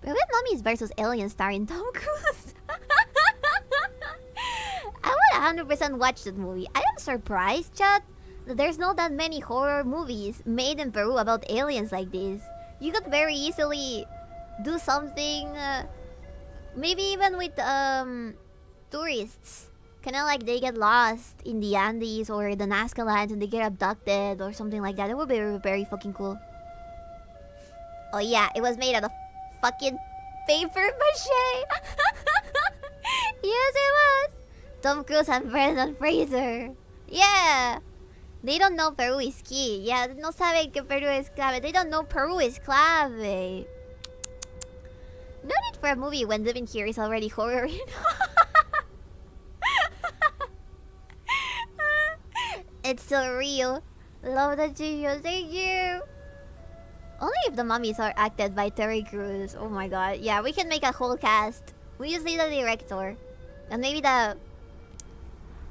Peruvian mummies versus aliens starring Tom Cruise. I would 100% watch that movie. I am surprised, chat, that there's not that many horror movies made in Peru about aliens like this. You could very easily do something, maybe even with tourists. Kind of like they get lost in the Andes or the Nazca lands and they get abducted or something like that. It would be very, very fucking cool. Oh yeah, it was made out of fucking paper mache. Yes, it was. Tom Cruise and Brendan Fraser. Yeah. They don't know Peru is key. Yeah, no saben que Peru es clave. They don't know Peru is clave. No need for a movie when living here is already horror. It's so real. Love the video. Thank you. Only if the mummies are acted by Terry Crews. Oh my god. Yeah, we can make a whole cast. We just need a director. And maybe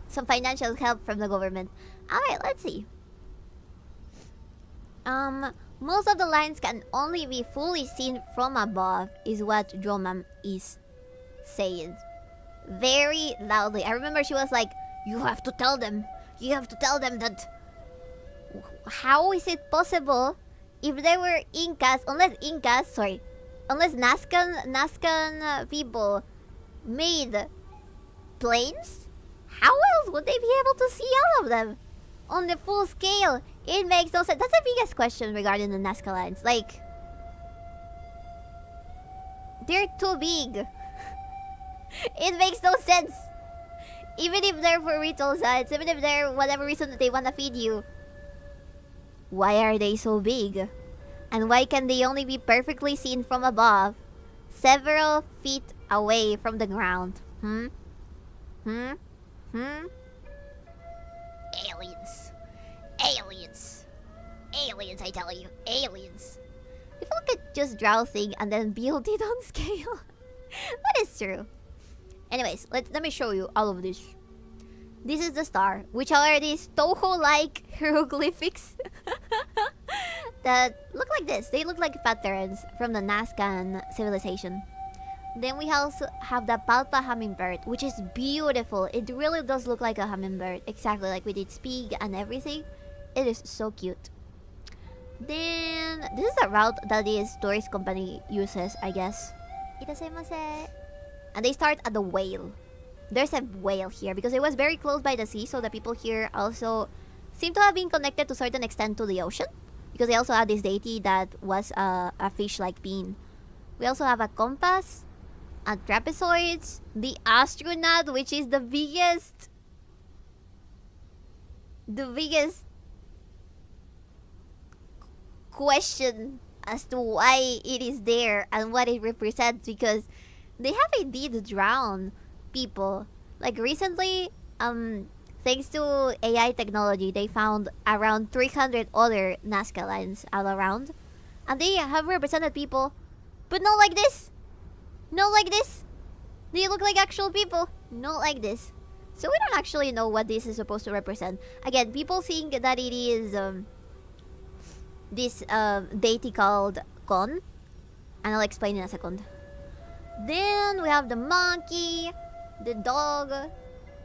some financial help from the government. Alright, let's see. Most of the lines can only be fully seen from above, is what 𝕓𝕦𝕤𝕚 is saying. Very loudly. I remember she was like, you have to tell them. You have to tell them that. How is it possible if they were Incas, unless Nazcan people made planes? How else would they be able to see all of them on the full scale? It makes no sense. That's the biggest question regarding the Nazca lines. Like, they're too big. It makes no sense. Even if they're for ritual sites, even if they're whatever reason that they want to feed you. Why are they so big? And why can they only be perfectly seen from above, several feet away from the ground? Aliens. Aliens. Aliens, I tell you. Aliens. I feel like could just draw thing and then build it on scale. That is true. Anyways, let me show you all of this. This is the star, which are these Toho-like hieroglyphics that look like this. They look like patterns from the Nazcan civilization. Then we also have the Palpa hummingbird, which is beautiful. It really does look like a hummingbird, exactly like with its beak and everything. It is so cute. Then this is a route that this tourist company uses, I guess. Itasemase. And they start at the whale. There's a whale here because it was very close by the sea, so the people here also seem to have been connected to a certain extent to the ocean, because they also had this deity that was a fish-like being. We also have a compass, a trapezoids, the astronaut, which is the biggest question as to why it is there and what it represents, because they have indeed drowned people. Like recently, thanks to AI technology, they found around 300 other Nazca lines all around, and they have represented people, but not like this. Not like this. They look like actual people, not like this. So we don't actually know what this is supposed to represent. Again, people think that it is this deity called Kon, and I'll explain in a second. Then we have the monkey, the dog,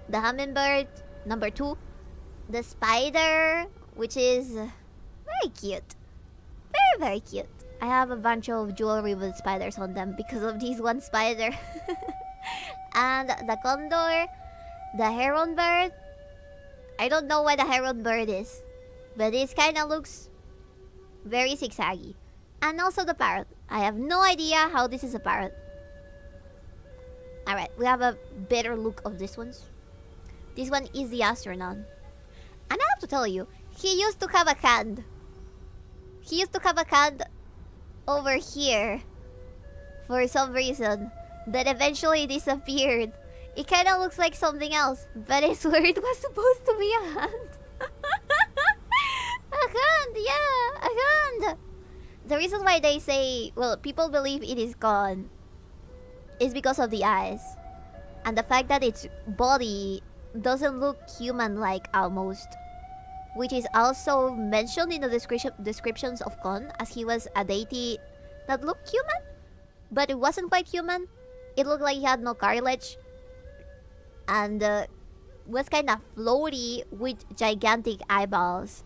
the hummingbird, number 2, the spider, which is very cute. Very, very cute. I have a bunch of jewelry with spiders on them because of this one spider. And the condor, the heron bird. I don't know what the heron bird is, but this kind of looks very zigzaggy. And also the parrot. I have no idea how this is a parrot. Alright, we have a better look of these ones. This one is the astronaut. And I have to tell you, he used to have a hand. He used to have a hand over here for some reason that eventually disappeared. It kind of looks like something else, but I swear it was supposed to be a hand. A hand, yeah, a hand. The reason why they say, well, people believe it is gone is because of the eyes and the fact that its body doesn't look human-like almost, which is also mentioned in the descriptions of Kon, as he was a deity that looked human, but it wasn't quite human. It looked like he had no cartilage and was kind of floaty with gigantic eyeballs.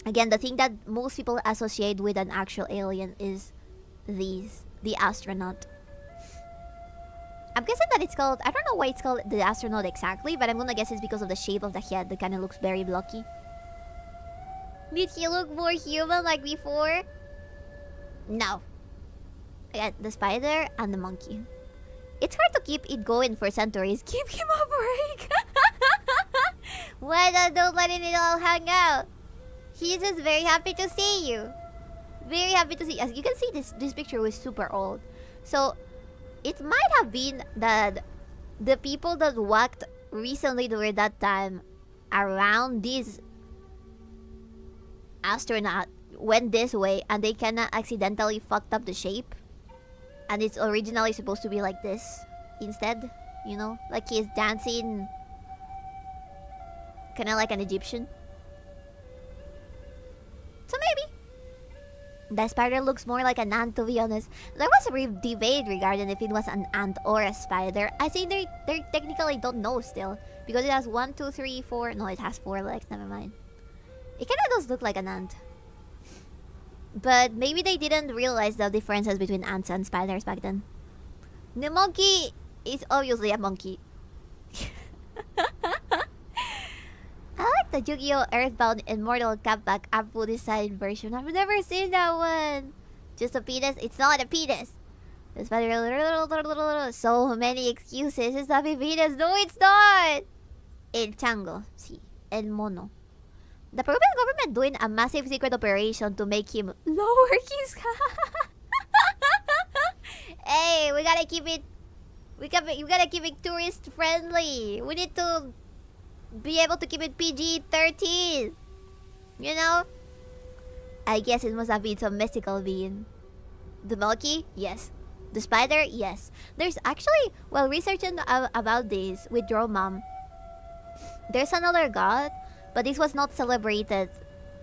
Again, the thing that most people associate with an actual alien is the astronaut. I'm guessing that it's called, I don't know why it's called the astronaut exactly, but I'm gonna guess it's because of the shape of the head that kind of looks very blocky. Did he look more human like before? No. Again, the spider and the monkey. It's hard to keep it going for centuries. Keep him a break. Why don't letting it all hang out? He's just very happy to see you. Very happy to see. As you can see, this picture was super old. So it might have been that the people that walked recently during that time around this astronaut went this way and they kinda accidentally fucked up the shape. And it's originally supposed to be like this instead. You know? Like he's dancing kinda like an Egyptian. So maybe. The spider looks more like an ant, to be honest. There was a debate regarding if it was an ant or a spider. I think they technically don't know still, because it has 1, 2, 3, 4. No, it has 4 legs. Never mind. It kind of does look like an ant, but maybe they didn't realize the differences between ants and spiders back then. The monkey is obviously a monkey. I like the Yu-Gi-Oh! Earthbound Immortal Cupback Apple design version. I've never seen that one. Just a penis? It's not a penis. The spider. So many excuses. It's not a penis. No, it's not. El chango. Sí. El mono. The Peruvian government doing a massive secret operation to make him lower his. Hey, we gotta keep it. We gotta keep it tourist friendly. We need to be able to keep it PG-13. You know? I guess it must have been some mystical being. The monkey? Yes. The spider? Yes. There's actually, while researching about this with your mom, there's another god, but this was not celebrated.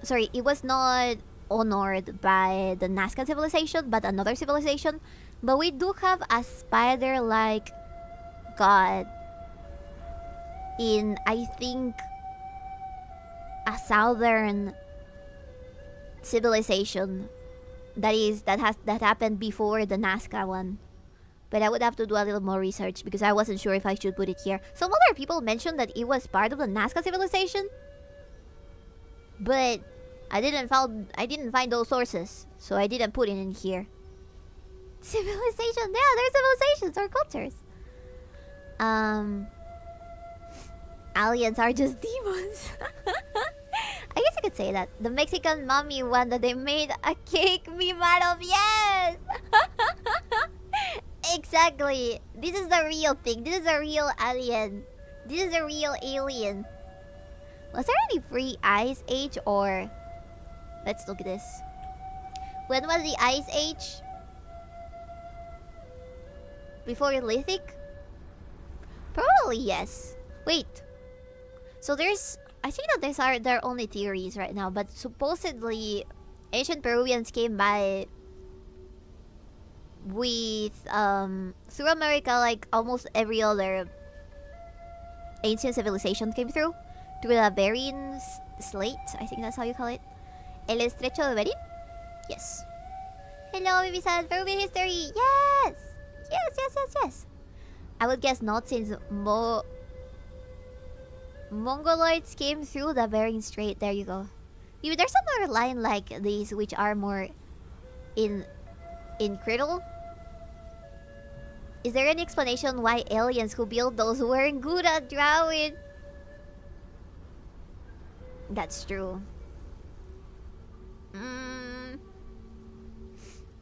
Sorry, it was not honored by the Nazca civilization, but another civilization. But we do have a spider-like god in, I think, a southern civilization that happened before the Nazca one. But I would have to do a little more research because I wasn't sure if I should put it here. Some other people mentioned that it was part of the Nazca civilization, but I didn't find those sources, so I didn't put it in here. Civilization, yeah, they're civilizations or cultures. Aliens are just demons. I guess I could say that. The Mexican mummy one that they made a cake meme out of. Yes! Exactly. This is the real thing. This is a real alien. This is a real alien. Was there any free Ice Age or... Let's look at this. When was the Ice Age? Before Lithic? Probably yes. Wait. So there's... I think that these are their only theories right now, but supposedly ancient Peruvians came by with through America, like almost every other ancient civilization came through the Bering Slate. I think that's how you call it. El Estrecho de Bering? Yes. Hello, Bibi-san. Peruvian history. Yes. Yes. I would guess not, since Mongoloids came through the Bering Strait. There you go. Maybe there's another line like these which are more in Criddle. Is there any explanation why aliens who built those weren't good at drawing? That's true.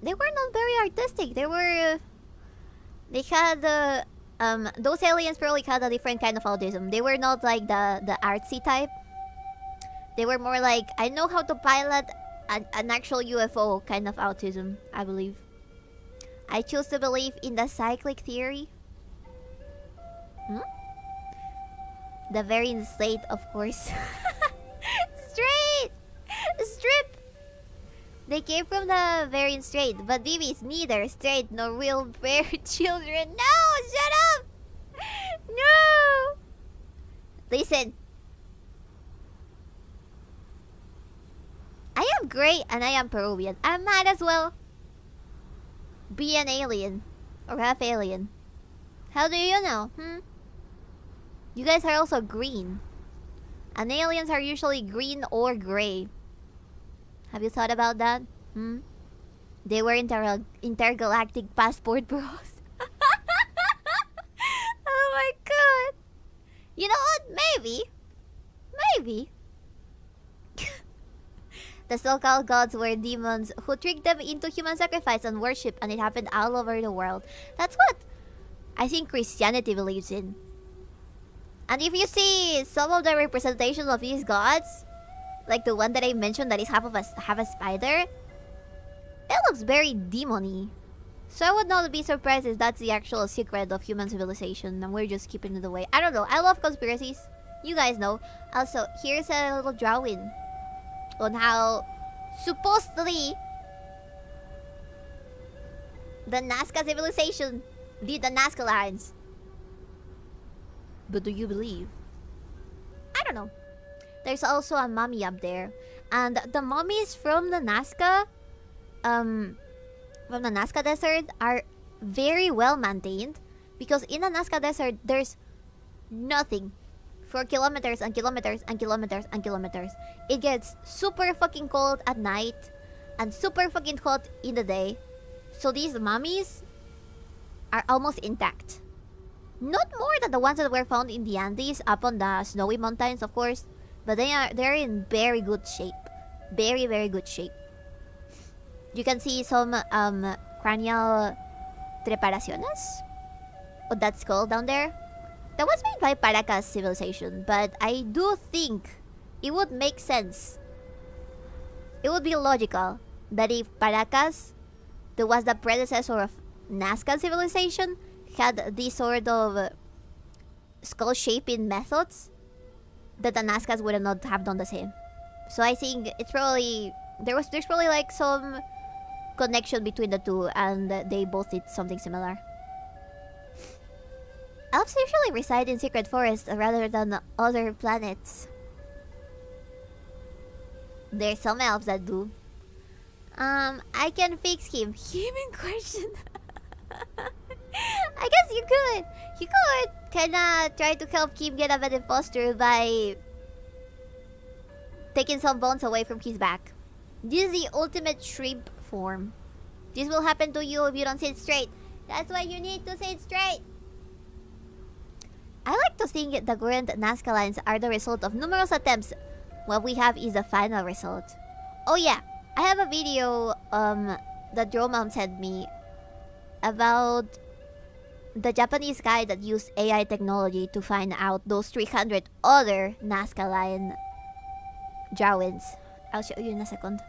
They were not very artistic. They had those aliens probably had a different kind of autism. They were not like the artsy type. They were more like, I know how to pilot an actual UFO kind of autism, I believe. I choose to believe in the cyclic theory. The Bering Slate, of course. Strip! They came from the Bering Strait, but Bibi's neither straight nor real bear children. No! Shut up! No! Listen. I am gray and I am Peruvian. I might as well be an alien. Or half alien. How do you know? You guys are also green. And aliens are usually green or gray. Have you thought about that? They were intergalactic passport bros. Oh my god. You know what? Maybe. The so-called gods were demons who tricked them into human sacrifice and worship, and it happened all over the world. That's what I think Christianity believes in. And if you see some of the representations of these gods, like the one that I mentioned that is half a spider, it looks very demony. So I would not be surprised if that's the actual secret of human civilization and we're just keeping it away. I don't know. I love conspiracies. You guys know. Also, here's a little drawing on how supposedly the Nazca civilization did the Nazca lines. But do you believe? I don't know. There's also a mummy up there. And the mummies from the Nazca Desert are very well maintained, because in the Nazca Desert there's nothing for kilometers and kilometers and kilometers and kilometers. It gets super fucking cold at night and super fucking hot in the day. So these mummies are almost intact. Not more than the ones that were found in the Andes up on the snowy mountains, of course. But they're in very good shape. Very, very good shape. You can see some cranial preparaciones on that skull down there. That was made by Paracas civilization, but I do think it would make sense. It would be logical that if Paracas that was the predecessor of Nazca civilization, had this sort of skull shaping methods that the Nazcas would not have done the same. So I think it's probably there's probably like some connection between the two, and they both did something similar. Elves usually reside in secret forests rather than other planets. There's some elves that do. I can fix him. Him in question. I guess you could. You could kinda try to help Kim get a better posture by taking some bones away from his back. This is the ultimate shrimp form. This will happen to you if you don't sit straight. That's why you need to sit straight. I like to think the current Nazca lines are the result of numerous attempts. What we have is the final result. Oh yeah, I have a video that 𝕓𝕦𝕤𝕚 sent me about the Japanese guy that used AI technology to find out those 300 other Nazca line drawings. I'll show you in a second.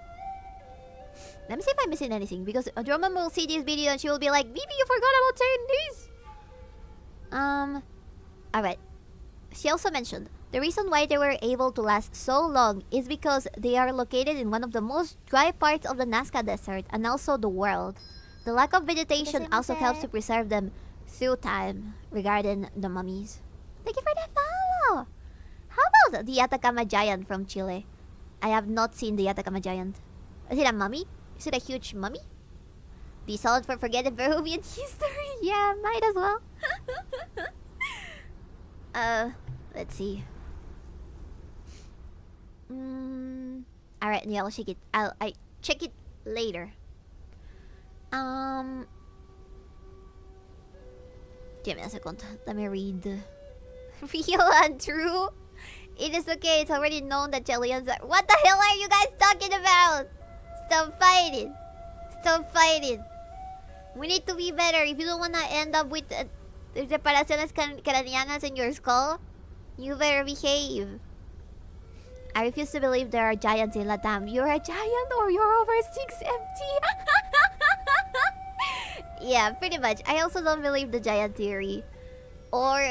Let me see if I'm missing anything, because 𝕓𝕦𝕚 will see this video and she will be like, Bibi, you forgot about saying this! Alright. She also mentioned, the reason why they were able to last so long is because they are located in one of the most dry parts of the Nazca Desert and also the world. The lack of vegetation also helps to preserve them through time, regarding the mummies. Thank you for the follow! How about the Atacama Giant from Chile? I have not seen the Atacama Giant. Is it a mummy? Is it a huge mummy? Be solid for forgetting Peruvian history. Yeah, might as well. Let's see. Alright, yeah, I'll check it. I check it later. Give me a second. Let me read. Real and true. It is okay. It's already known that Chileans are. What the hell are you guys talking about? Stop fighting. Stop fighting. We need to be better. If you don't wanna end up with reparaciones craneanas in your skull, you better behave. I refuse to believe there are giants in Latam. You're a giant or you're over 6MT. Yeah, pretty much. I also don't believe the giant theory. Or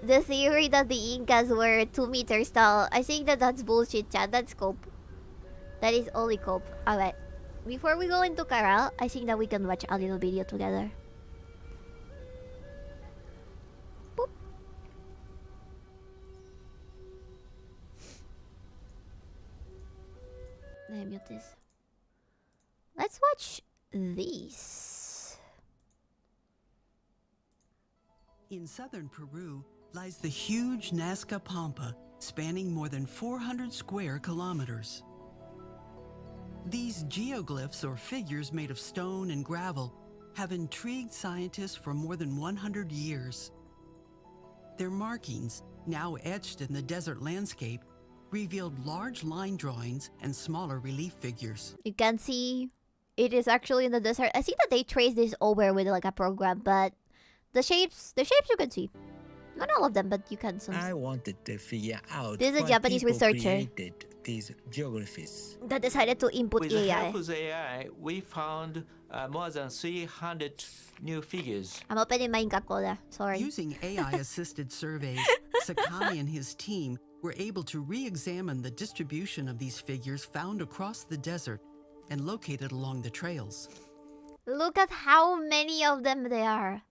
the theory that the Incas were 2 meters tall. I think that's bullshit, chat. That's cope. That is only cope. Alright. Before we go into Caral, I think that we can watch a little video together. Boop. Let me mute this. Let's watch these. In southern Peru lies the huge Nazca Pampa, spanning more than 400 square kilometers. These geoglyphs, or figures made of stone and gravel, have intrigued scientists for more than 100 years. Their markings, now etched in the desert landscape, revealed large line drawings and smaller relief figures. You can see it is actually in the desert. I see that they traced this over with like a program, but the shapes you can see. Not all of them, but you can. I wanted to figure out. This is a Japanese researcher these geographies that decided to input With AI. the help of AI, we found more than 300 new figures. I'm opening my Inca Cola. Sorry. Using AI-assisted surveys, Sakai and his team were able to re-examine the distribution of these figures found across the desert and located along the trails. Look at how many of them there are.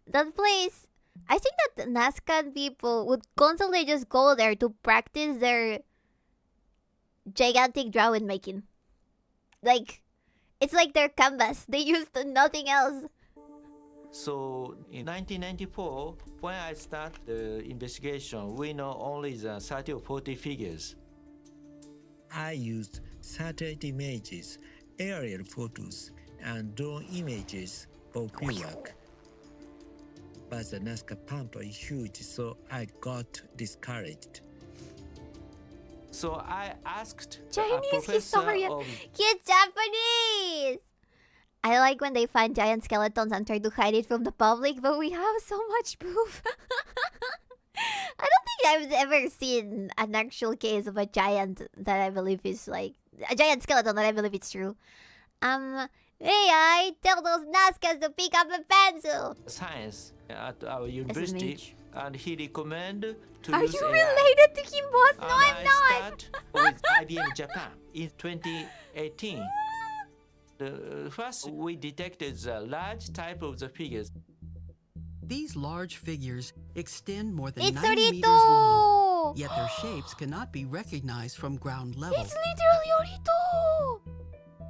That place, I think that Nazca people would constantly just go there to practice their gigantic drawing making. Like, it's like their canvas. They used nothing else. So in 1994, when I start the investigation, we know only the 30 or 40 figures. I used satellite images, aerial photos, and drone images for fieldwork. But the Nazca Pampa is huge, so I got discouraged. So I asked a Chinese professor historian. of He's Japanese! I like when they find giant skeletons and try to hide it from the public, but we have so much proof. I don't think I've ever seen an actual case of a giant that I believe is like... A giant skeleton that I believe it's true. AI, tell those Nazcas to pick up a pencil. Science at our As a university, mage. and he recommended to Are use you AI. related to him, boss? No, And I'm I not. start with IBM Japan in 2018. First, we detected the large type of the figures. These large figures extend more than It's 90 meters long, Orito. yet their shapes cannot be recognized from ground level. It's literally Orito.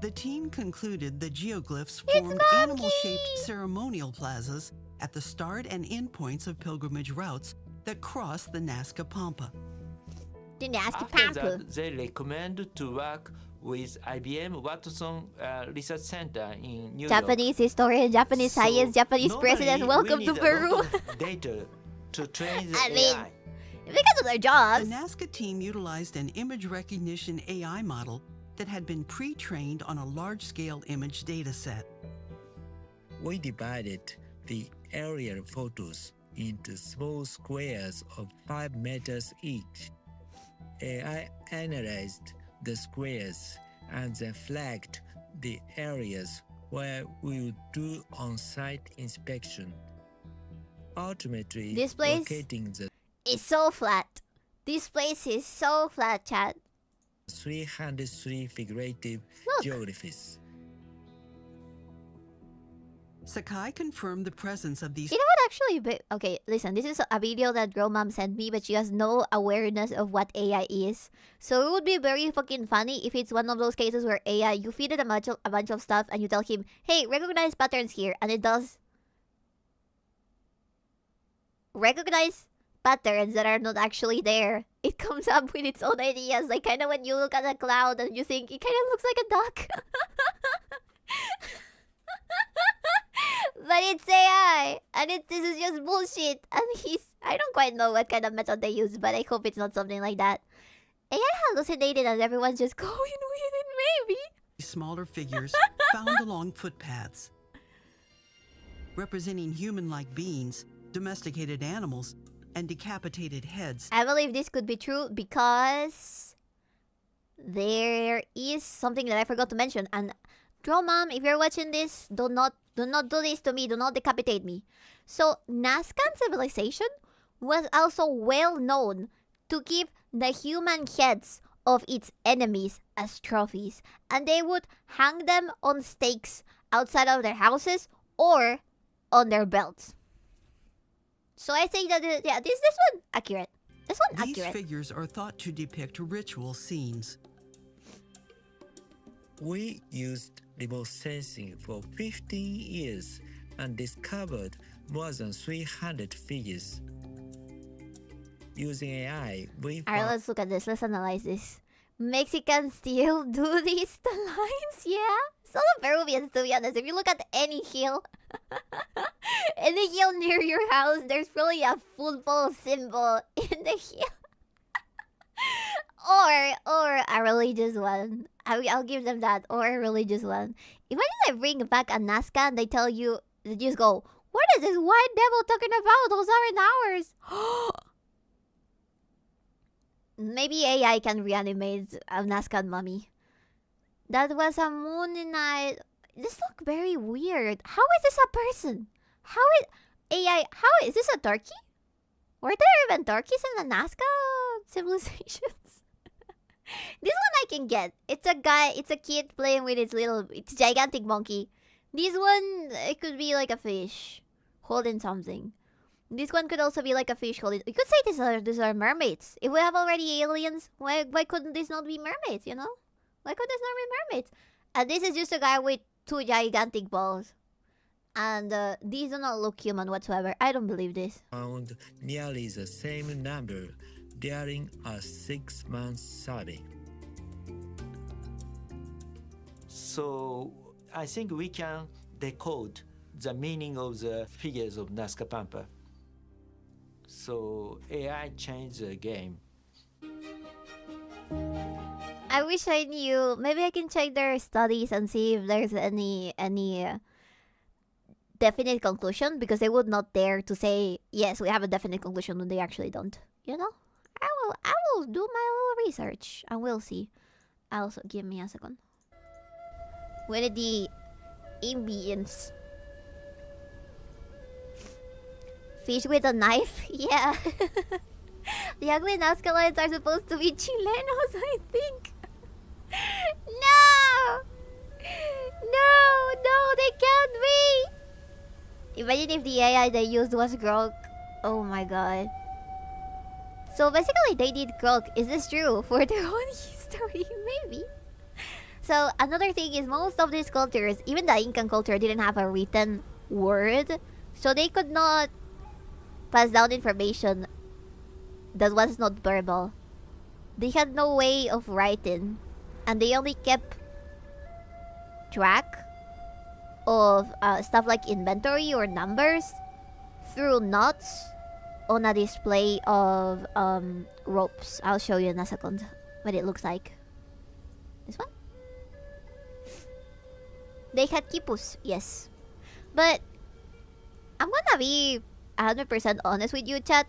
The team concluded the geoglyphs It's formed animal-shaped Monkey. ceremonial plazas at the start and end points of pilgrimage routes that cross the Nazca Pampa. The Nazca After Pampa. that, they recommend to work with IBM Watson Research Center in New Japanese historian, Japanese York. science, Japanese normally, president. we Welcome need to a lot Peru. of data to train the I mean, AI. Because of their The jobs. Nazca team utilized an image recognition AI model that had been pre-trained on a large-scale image dataset. We divided the aerial photos into small squares of 5 meters each. AI analyzed the squares and then flagged the areas where we would do on-site inspection. Ultimately, This place locating the It's so flat. This place is so flat, chat. 303 figurative Look. geoglyphs. Sakai confirmed the presence of these You know what actually okay, listen, this is a video that Girl Mom sent me, but she has no awareness of what AI is. So it would be very fucking funny if it's one of those cases where AI, you feed it a bunch of stuff and you tell him, hey, recognize patterns here, and it does recognize patterns that are not actually there. It comes up with its own ideas, like kind of when you look at a cloud and you think it kind of looks like a duck. But it's AI, and this is just bullshit. And I don't quite know what kind of method they use, but I hope it's not something like that. AI hallucinated and everyone's just going with it, maybe. smaller figures found along footpaths, representing human-like beings, domesticated animals, and decapitated heads. I believe this could be true because there is something that I forgot to mention. And Draw Mom, if you're watching this, do not do this to me. Do not decapitate me. So Nazcan civilization was also well known to keep the human heads of its enemies as trophies, and they would hang them on stakes outside of their houses or on their belts. So I think that this one accurate. This one These accurate. figures are thought to depict ritual scenes. We used remote sensing for 15 years and discovered more than 300 figures. Using AI, we Alright, found let's look at this. Let's analyze this. Mexicans still do these lines, yeah? So do Peruvians, to be honest. If you look at any hill, any hill near your house, there's probably a football symbol in the hill. or a religious one. I'll give them that. Or a religious one. Imagine I bring back a Nazca and they tell you, they just go, what is this white devil talking about? Those aren't ours. Maybe AI can reanimate a Nazca mummy. That was a moon night. This look very weird. How is this a person? How is AI? How is this a turkey? Were there even turkeys in the Nazca civilizations? This one I can get. It's a guy. It's a kid playing with it's gigantic monkey. This one, it could be like a fish holding something. This one could also be like a fish holding. You could say these are mermaids. If we have already aliens, why couldn't this not be mermaids? You know, why could this not be mermaids? And this is just a guy with two gigantic balls. And these do not look human whatsoever. I don't believe this. found nearly the same number during a 6-month survey. So I think we can decode the meaning of the figures of Nazca Pampa. So AI changed the game. I wish I knew. Maybe I can check their studies and see if there's any definite conclusion, because they would not dare to say yes, we have a definite conclusion when they actually don't. You know, I will do my little research and we'll see. Also, give me a second. When did the ambience. Fish with a knife? Yeah. The ugly Nazca lions are supposed to be Chilenos, I think. No! No, they can't be! Imagine if the AI they used was Grok. Oh my god. So basically they did Grok. Is this true? For their own history? Maybe. So another thing is most of these cultures, even the Incan culture, didn't have a written word. So they could not pass down information that was not verbal. They had no way of writing. And they only kept track of stuff like inventory or numbers through knots on a display of ropes. I'll show you in a second what it looks like. This one? They had quipus, yes. But I'm gonna be 100% honest with you, chat.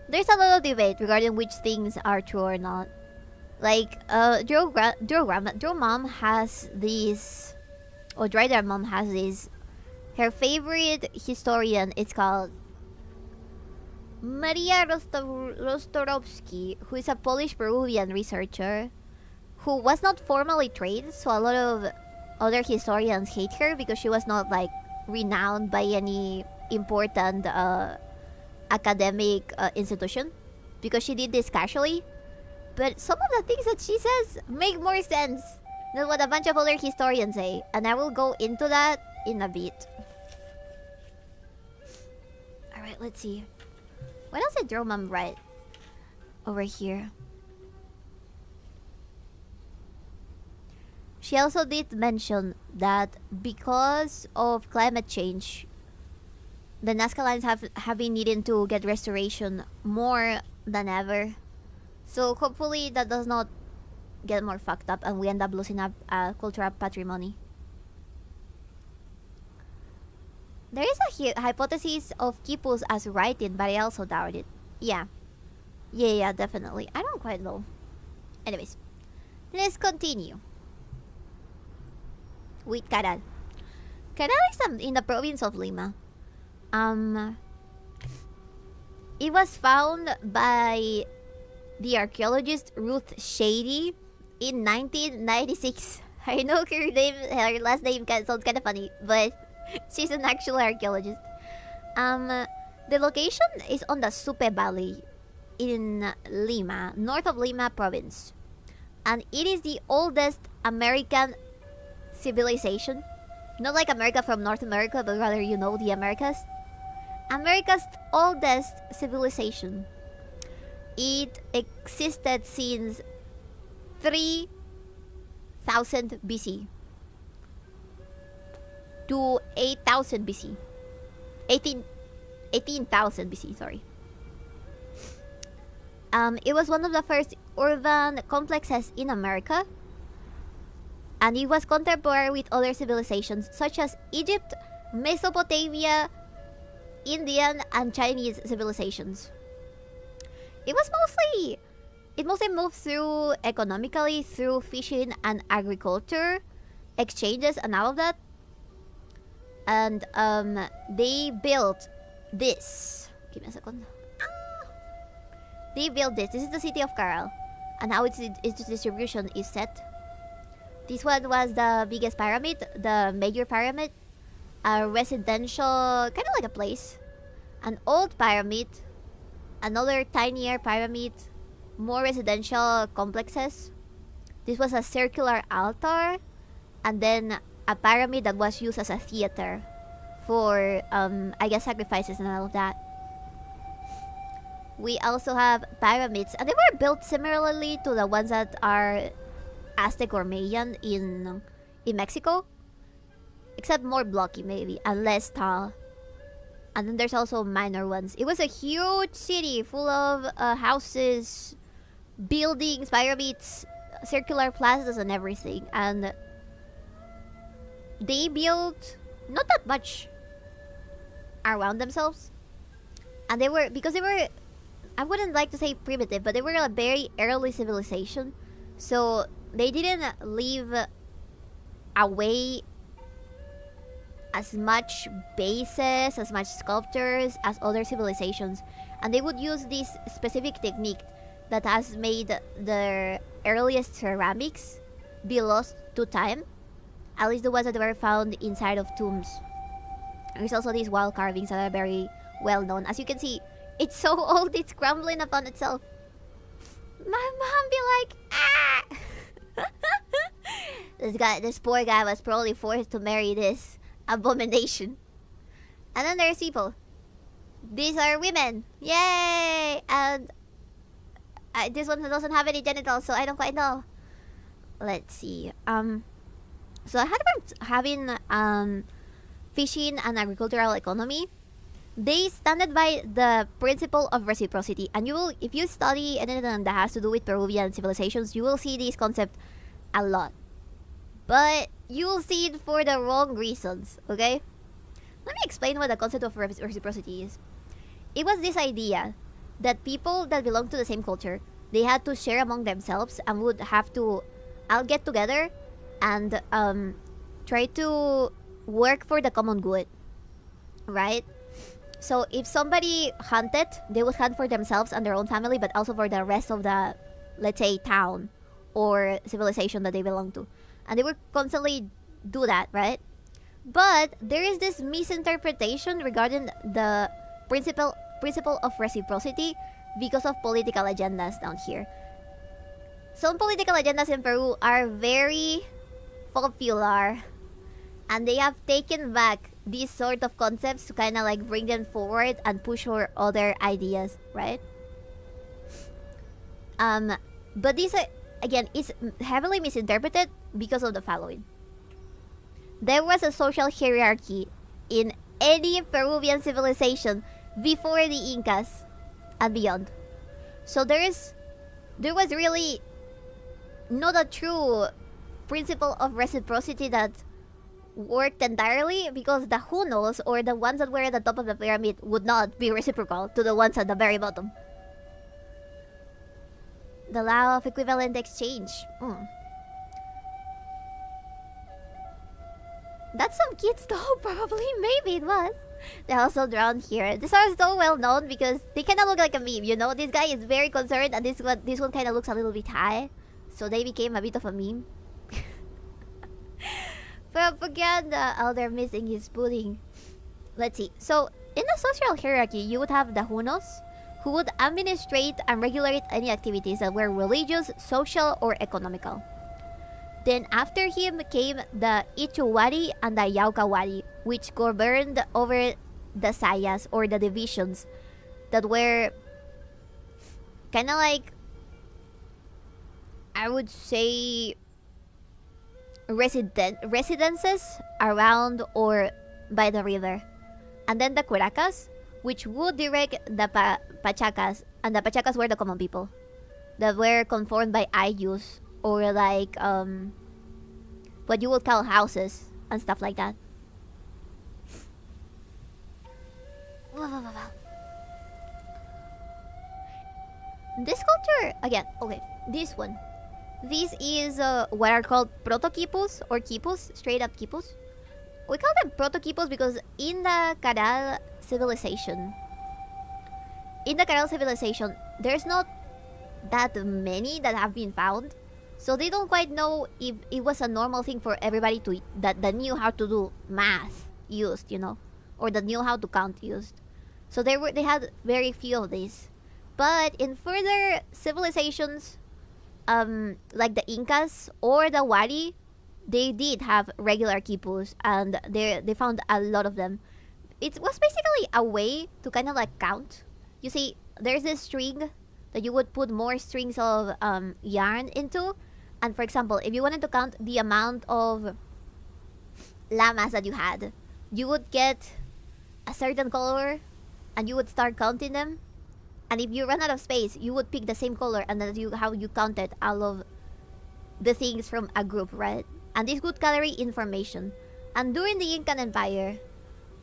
There's a lot of debate regarding which things are true or not. Like, Drow mom has this, or Dryder mom has this. Her favorite historian is called Maria Rostorovsky, who is a Polish Peruvian researcher who was not formally trained, so a lot of other historians hate her because she was not like renowned by any important academic institution, because she did this casually. But some of the things that she says make more sense than what a bunch of other historians say, and I will go into that in a bit. Alright, let's see. What else did Dromam write over here? She also did mention that because of climate change, the Nazca lines have been needing to get restoration more than ever. So hopefully that does not get more fucked up and we end up losing a cultural patrimony. There is a hypothesis of quipus as writing, but I also doubt it. Yeah, definitely. I don't quite know. Anyways, let's continue with Caral. Caral is in the province of Lima. It was found by the archaeologist Ruth Shady in 1996. I know her last name sounds kind of funny, but she's an actual archaeologist. The location is on the Supe Valley in Lima, north of Lima province. And it is the oldest American civilization. Not like America from North America, but rather, you know, the Americas. America's oldest civilization. It existed since 3000 BC to 8000 BC. 18,000 BC, sorry. It was one of the first urban complexes in America, and it was contemporary with other civilizations such as Egypt, Mesopotamia, Indian, and Chinese civilizations. It mostly moved through economically through fishing and agriculture, exchanges, and all of that. And they built this. Give me a second. They built this. This is the city of Caral, and how its distribution is set. This one was the biggest pyramid, the major pyramid, a residential, kind of like a place, an old pyramid, another tinier pyramid, more residential complexes. This was a circular altar, and then a pyramid that was used as a theater for, I guess, sacrifices and all of that. We also have pyramids, and they were built similarly to the ones that are Aztec or Mayan in Mexico, except more blocky maybe, and less tall. And then there's also minor ones. It was a huge city full of houses, buildings, pyramids, circular plazas, and everything. And they built not that much around themselves. And they were, because they were, I wouldn't like to say primitive, but they were a very early civilization. So they didn't leave a way as much bases, as much sculptures as other civilizations. And they would use this specific technique that has made the earliest ceramics be lost to time. At least the ones that were found inside of tombs. There's also these wall carvings that are very well known. As you can see, it's so old, it's crumbling upon itself. My mom be like, ah! This poor guy was probably forced to marry this abomination. And then there's people. These are women. Yay! And this one doesn't have any genitals, so I don't quite know. Let's see. So I had having fishing and agricultural economy. They stand by the principle of reciprocity, and you will, if you study anything that has to do with Peruvian civilizations, you will see this concept a lot. But you will see it for the wrong reasons. Okay? Let me explain what the concept of reciprocity is. It was this idea that people that belong to the same culture, they had to share among themselves and would have to all get together and try to work for the common good, right? So if somebody hunted, they would hunt for themselves and their own family, but also for the rest of the, let's say, town or civilization that they belong to. And they would constantly do that, right? But there is this misinterpretation regarding the principle of reciprocity because of political agendas down here. Some political agendas in Peru are very popular, and they have taken back these sort of concepts to kind of like bring them forward and push for other ideas, right? But this again is heavily misinterpreted because of the following. There was a social hierarchy in any Peruvian civilization before the Incas and beyond. So there was really not a true principle of reciprocity that worked entirely, because the Hunos, or the ones that were at the top of the pyramid, would not be reciprocal to the ones at the very bottom. The law of equivalent exchange. That's some kids though, probably. Maybe it was. They're also drawn here. These are so well known because they kind of look like a meme, you know? This guy is very concerned, and this one kind of looks a little bit high. So they became a bit of a meme. Propaganda. Oh, they're missing his pudding. Let's see. So, in the social hierarchy, you would have the Hunos, who would administrate and regulate any activities that were religious, social, or economical. Then after him came the Ichuwari and the Yaukawari, which governed over the sayas, or the divisions, that were kind of like, I would say, residences around or by the river. And then the Curacas, which would direct the Pachacas, and the Pachacas were the common people that were conformed by ayllus, or like what you would call houses and stuff like that. This culture, again, okay, this one. This is what are called proto-quipus, or quipus, straight up quipus. We call them proto-quipus because in the Caral civilization, there's not that many that have been found. So they don't quite know if it was a normal thing for everybody to that knew how to do math used, you know, or that knew how to count used. So they had very few of these. But in further civilizations, like the Incas or the Wari, they did have regular quipus, and they found a lot of them. It was basically a way to kind of like count. You see, there's this string that you would put more strings of yarn into, and for example, if you wanted to count the amount of llamas that you had, you would get a certain color, and you would start counting them. And if you run out of space, you would pick the same color, and that's how you counted all of the things from a group, right? And this would carry information. And during the Incan Empire,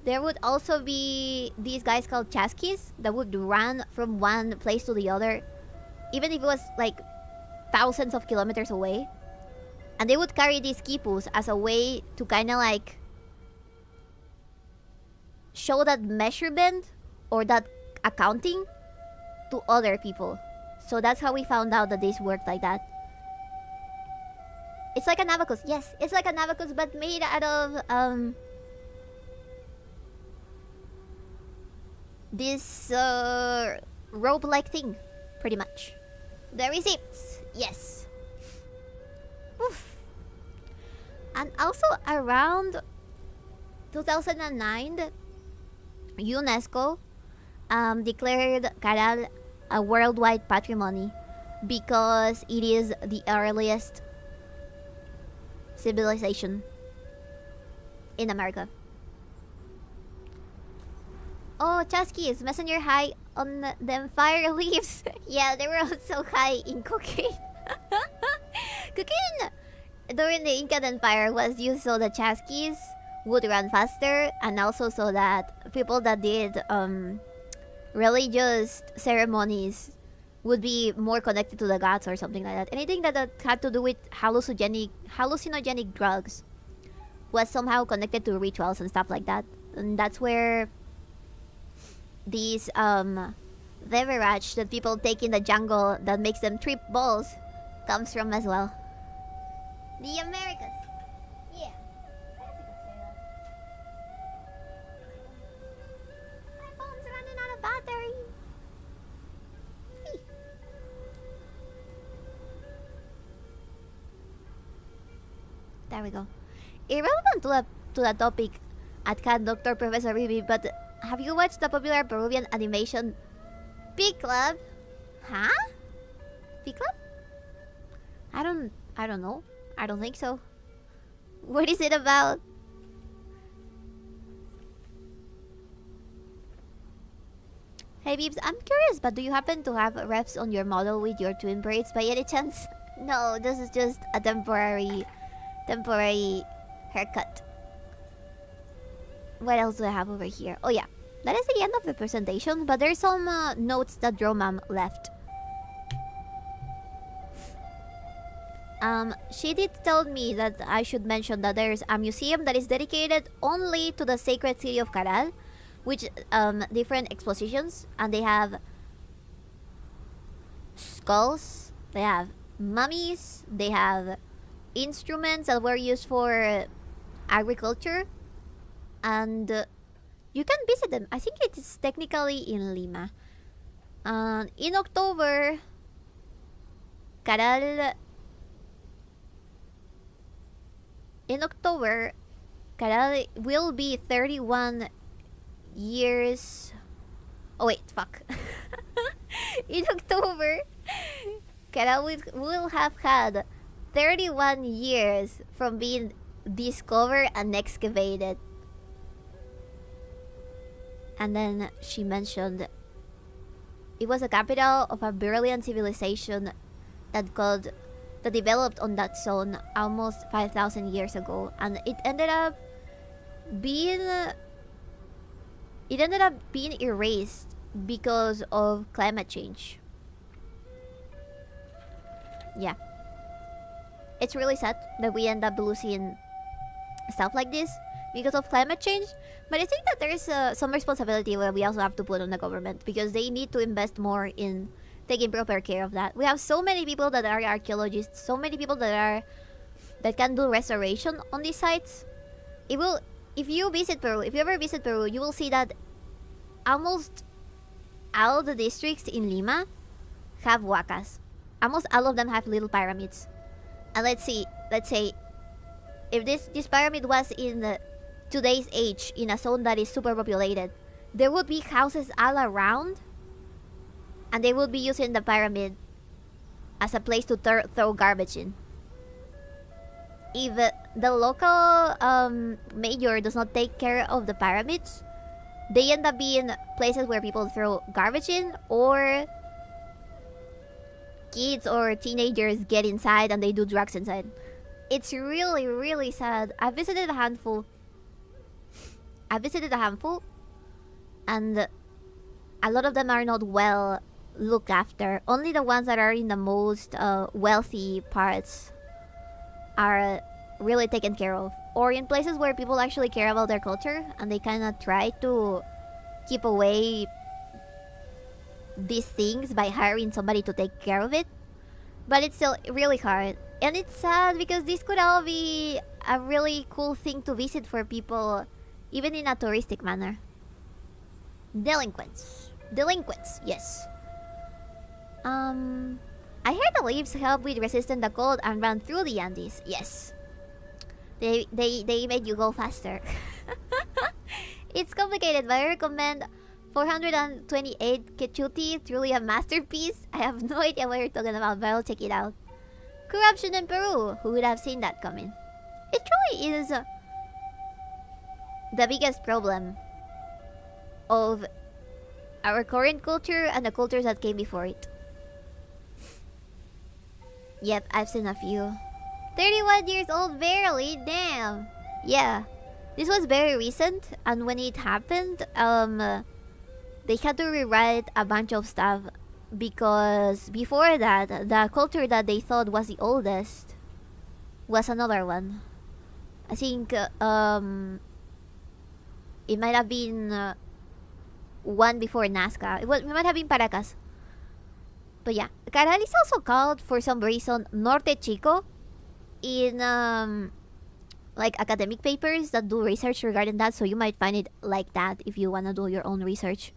there would also be these guys called chasquis that would run from one place to the other, even if it was like thousands of kilometers away. And they would carry these quipus as a way to kind of like show that measurement or that accounting to other people. So that's how we found out that this worked like that. It's like an abacus. Yes, it's like an abacus, but made out of this rope-like thing, pretty much. The receipts, yes. Oof. And also around 2009, UNESCO declared Caral a worldwide patrimony because it is the earliest civilization in America. Oh, Chasquis, messenger high on them fire leaves. Yeah, they were also high in cocaine. Cocaine during the Incan Empire was used so the Chasquis would run faster, and also so that people that did religious ceremonies would be more connected to the gods or something like that. Anything that had to do with hallucinogenic drugs was somehow connected to rituals and stuff like that. And that's where these beverage that people take in the jungle that makes them trip balls comes from as well. The Americas. Yeah. My phone's running out of battery. There we go. Irrelevant to the topic at Cat Doctor Professor Bibi, but have you watched the popular Peruvian animation P Club? Huh? P Club? I don't know. I don't think so. What is it about? Hey Beebs, I'm curious, but do you happen to have refs on your model with your twin braids by any chance? No, this is just a temporary haircut. What else do I have over here? Oh yeah, that is the end of the presentation, but there's some notes that 𝕓𝕦𝕤𝕚 left. She did tell me that I should mention that there's a museum that is dedicated only to the sacred city of Caral, which different expositions, and they have skulls, they have mummies, they have instruments that were used for agriculture, and you can visit them. I think it is technically in Lima. In October, Caral will be 31 years. Oh wait, fuck. In October, Caral will have had 31 years from being discovered and excavated. And then she mentioned it was a capital of a brilliant civilization that developed on that zone almost 5,000 years ago, and it ended up being erased because of climate change. Yeah, it's really sad that we end up losing stuff like this because of climate change, but I think that there is some responsibility where we also have to put on the government, because they need to invest more in taking proper care of that. We have so many people that are archaeologists, so many people that can do restoration on these sites. If you ever visit Peru, you will see that almost all the districts in Lima have huacas. Almost all of them have little pyramids. And let's say if this pyramid was in today's age in a zone that is super populated, there would be houses all around, and they would be using the pyramid as a place to throw garbage in. If the local mayor does not take care of the pyramids, they end up being places where people throw garbage in, or kids or teenagers get inside and they do drugs inside. It's really, really sad. I visited a handful, and a lot of them are not well looked after. Only the ones that are in the most wealthy parts are really taken care of, or in places where people actually care about their culture and they kind of try to keep away these things by hiring somebody to take care of it. But it's still really hard. And it's sad because this could all be a really cool thing to visit for people, even in a touristic manner. Delinquents. Delinquents, yes. I heard the leaves help with resisting the cold and run through the Andes. Yes. They make you go faster. It's complicated, but I recommend 428 Quechuti, truly a masterpiece. I have no idea what you're talking about, but I'll check it out. Corruption in Peru. Who would have seen that coming? It truly is the biggest problem of our current culture and the cultures that came before it. Yep, I've seen a few. 31 years old, barely. Damn. Yeah. This was very recent, and when it happened, they had to rewrite a bunch of stuff because before that, the culture that they thought was the oldest was another one. I think it might have been one before Nazca. It might have been Paracas. But yeah, Caral is also called for some reason Norte Chico in like academic papers that do research regarding that, so you might find it like that if you wanna do your own research.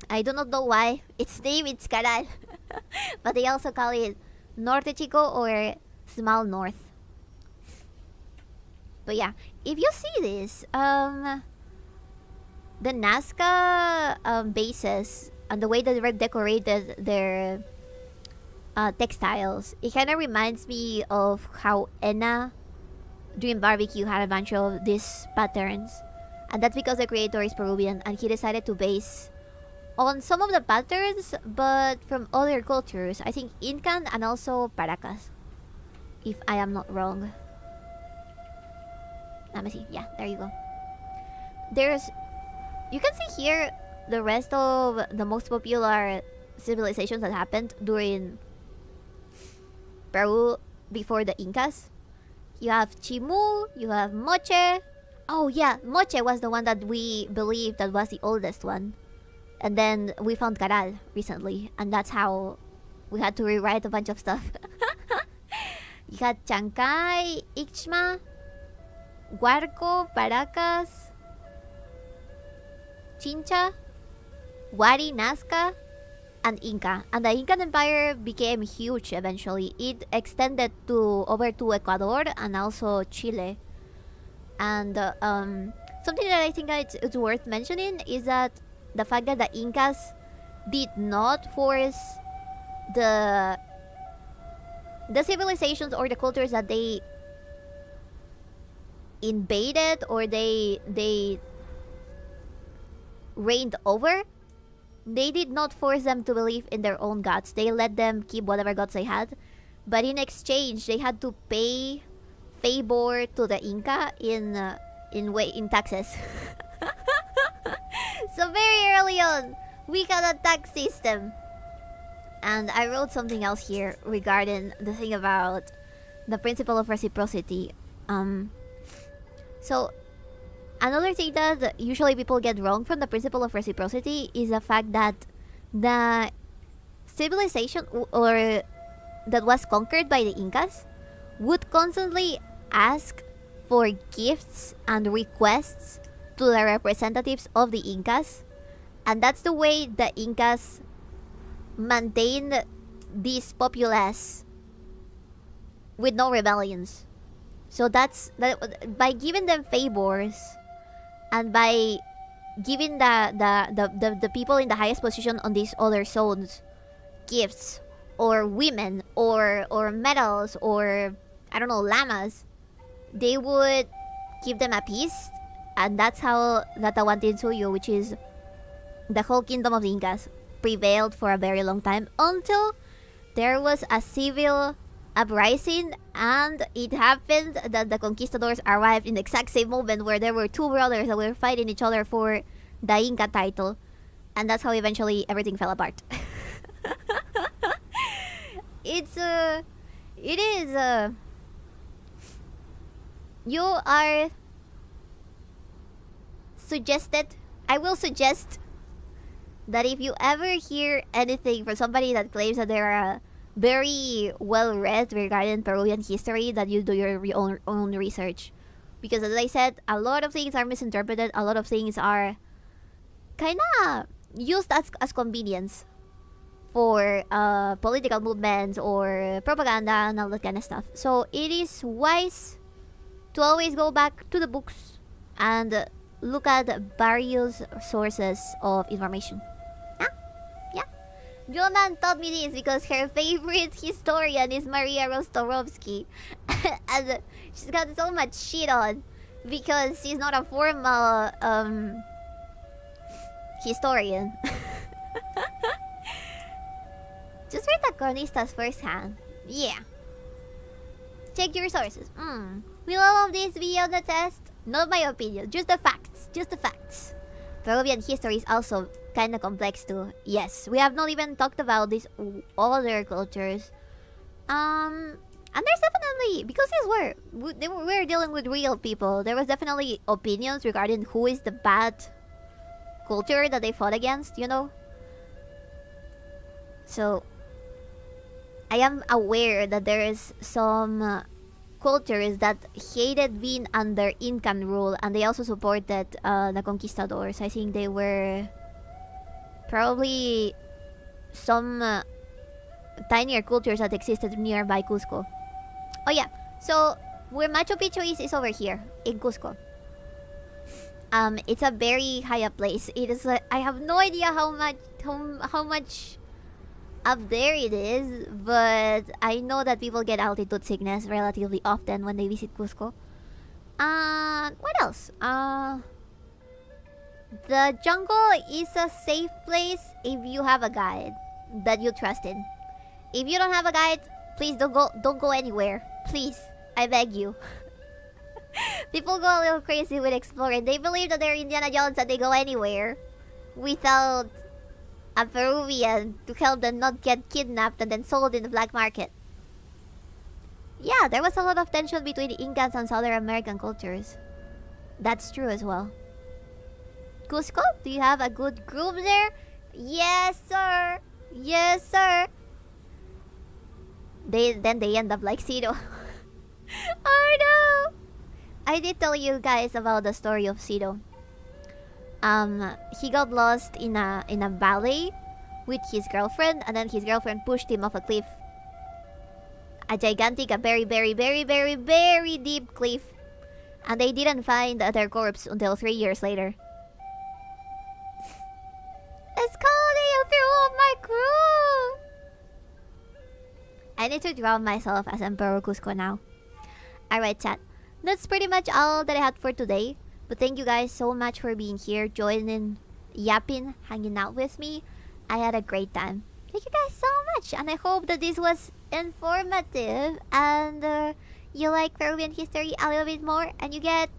I do not know why its name it's Caral, but they also call it Norte Chico or Small North. But yeah, if you see this, the Nazca bases and the way that they decorated their textiles, it kind of reminds me of how Enna during barbecue had a bunch of these patterns, and that's because the creator is Peruvian and he decided to base on some of the patterns but from other cultures. I think Incan and also Paracas, if I am not wrong. Let me see. Yeah, there you go. You can see here the rest of the most popular civilizations that happened during Peru before the Incas. You have Chimu, you have Moche. Oh yeah, Moche was the one that we believed that was the oldest one. And then we found Caral recently, and that's how we had to rewrite a bunch of stuff. You had Chancay, Ixma, Huarco, Paracas, Chincha, Wari, Nazca, and Inca. And the Incan Empire became huge eventually. It extended over to Ecuador and also Chile. And something that I think it's worth mentioning is that the fact that the Incas did not force the civilizations or the cultures that they invaded or they reigned over, they did not force them to believe in their own gods. They let them keep whatever gods they had, but in exchange they had to pay favor to the Inca in taxes. So very early on we had a tax system. And I wrote something else here regarding the thing about the principle of reciprocity. So another thing that usually people get wrong from the principle of reciprocity is the fact that the civilization or that was conquered by the Incas would constantly ask for gifts and requests to the representatives of the Incas, and that's the way the Incas maintained this populace with no rebellions. So that's by giving them favors and by giving the people in the highest position on these other zones gifts or women or medals or I don't know, llamas, they would give them a peace. And that's how Tatahuantinsuyo, which is the whole kingdom of the Incas, prevailed for a very long time until there was a civil uprising, and it happened that the conquistadors arrived in the exact same moment where there were two brothers that were fighting each other for the Inca title, and that's how eventually everything fell apart. you are suggested. I will suggest that if you ever hear anything from somebody that claims that they're very well read regarding Peruvian history, that you do your own research. Because as I said, a lot of things are misinterpreted, a lot of things are kinda used as convenience for political movements or propaganda and all that kind of stuff. So it is wise to always go back to the books and look at various sources of information. Jonan taught me this because her favorite historian is Maria Rostorovsky. And she's got so much shit on because she's not a formal historian. Just read the Cronistas firsthand. Yeah. Check your sources. Will all of this be on the test? Not my opinion, just the facts. Just the facts. Peruvian history is also kind of complex too. Yes, we have not even talked about these other cultures. And there's definitely, because we were dealing with real people, there was definitely opinions regarding who is the bad culture that they fought against, you know? So, I am aware that there is some cultures that hated being under Incan rule, and they also supported the conquistadors. I think they were probably some tinier cultures that existed nearby Cusco. Oh yeah, so where Machu Picchu is over here in Cusco. It's a very high up place. It is. I have no idea how much up there it is, but I know that people get altitude sickness relatively often when they visit Cusco. What else? The jungle is a safe place if you have a guide that you trust in. If you don't have a guide, please don't go anywhere. Please, I beg you. People go a little crazy with exploring. They believe that they're Indiana Jones and they go anywhere without a Peruvian to help them not get kidnapped and then sold in the black market. Yeah, there was a lot of tension between the Incans and Southern American cultures. That's true as well. Cusco, do you have a good group there? Yes, sir. Yes, sir. Then they end up like Cito. Oh no! I did tell you guys about the story of Cito. He got lost in a valley with his girlfriend, and then his girlfriend pushed him off a cliff. A gigantic, a very, very, very, very, very deep cliff. And they didn't find their corpse until 3 years later. It's calling a few of my crew! I need to draw myself as Emperor Cusco now. Alright, chat. That's pretty much all that I had for today. But thank you guys so much for being here, joining, yapping, hanging out with me. I had a great time. Thank you guys so much. And I hope that this was informative and you like Peruvian history a little bit more and you get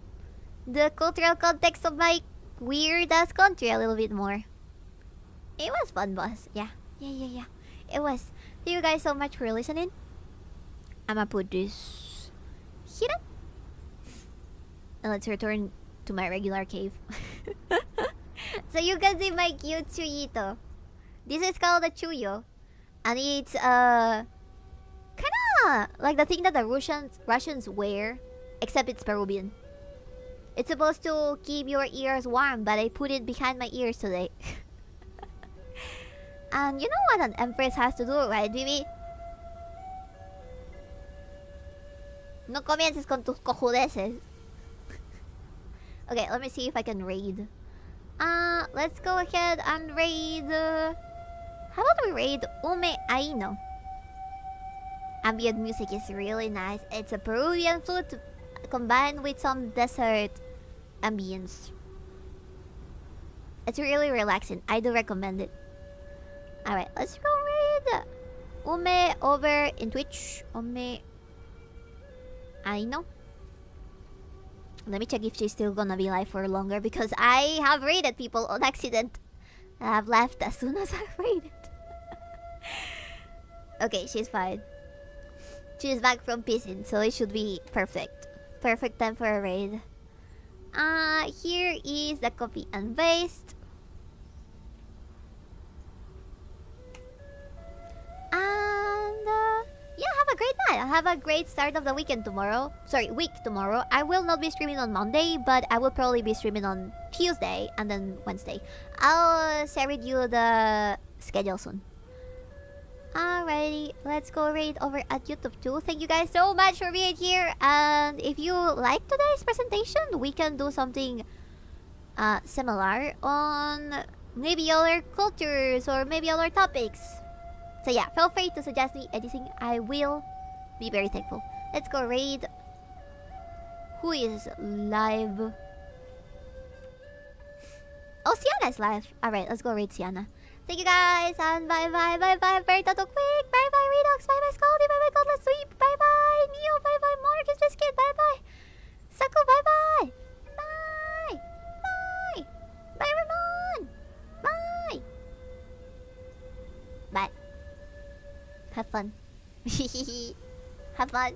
the cultural context of my weird-ass country a little bit more. It was fun, boss. Yeah. It was. Thank you guys so much for listening. I'ma put this here. And let's return to my regular cave. So you can see my cute chuyito. This is called a chuyo. And it's kinda like the thing that the Russians wear, except it's Peruvian. It's supposed to keep your ears warm, but I put it behind my ears today. And you know what an empress has to do, right, baby? No comiences con tus cojudeces. Okay, let me see if I can raid. Let's go ahead and raid... how about we raid 𝕬𝕤𝕤? Ambient music is really nice. It's a Peruvian flute combined with some desert ambience. It's really relaxing. I do recommend it. Alright, let's go raid 𝕬𝕤𝕤 over in Twitch. 𝕬𝕤𝕤. Let me check if she's still gonna be live for longer because I have raided people on accident. I have left as soon as I've raided. Okay, she's fine. She's back from pissing, so it should be perfect. Perfect time for a raid. Here is the copy and paste. And yeah, have a great night. Have a great start of the weekend tomorrow. Sorry, week tomorrow. I will not be streaming on Monday, but I will probably be streaming on Tuesday and then Wednesday. I'll share with you the schedule soon. Alrighty, let's go raid over at YouTube too. Thank you guys so much for being here. And if you like today's presentation, we can do something similar on maybe other cultures or maybe other topics. So yeah, feel free to suggest me anything. I will be very thankful. Let's go raid. Who is live? Oh, Sienna is live. Alright, let's go raid Sienna. Thank you guys, and bye bye, bye bye, Bertato Quick, bye bye, Redux, bye bye, Scaldy, bye bye, Godless Sweep, bye bye, Neo, bye bye, Marcus Biscuit, bye bye, Saku, bye bye, bye, bye, bye, Ramon, bye, bye. Have fun. Have fun.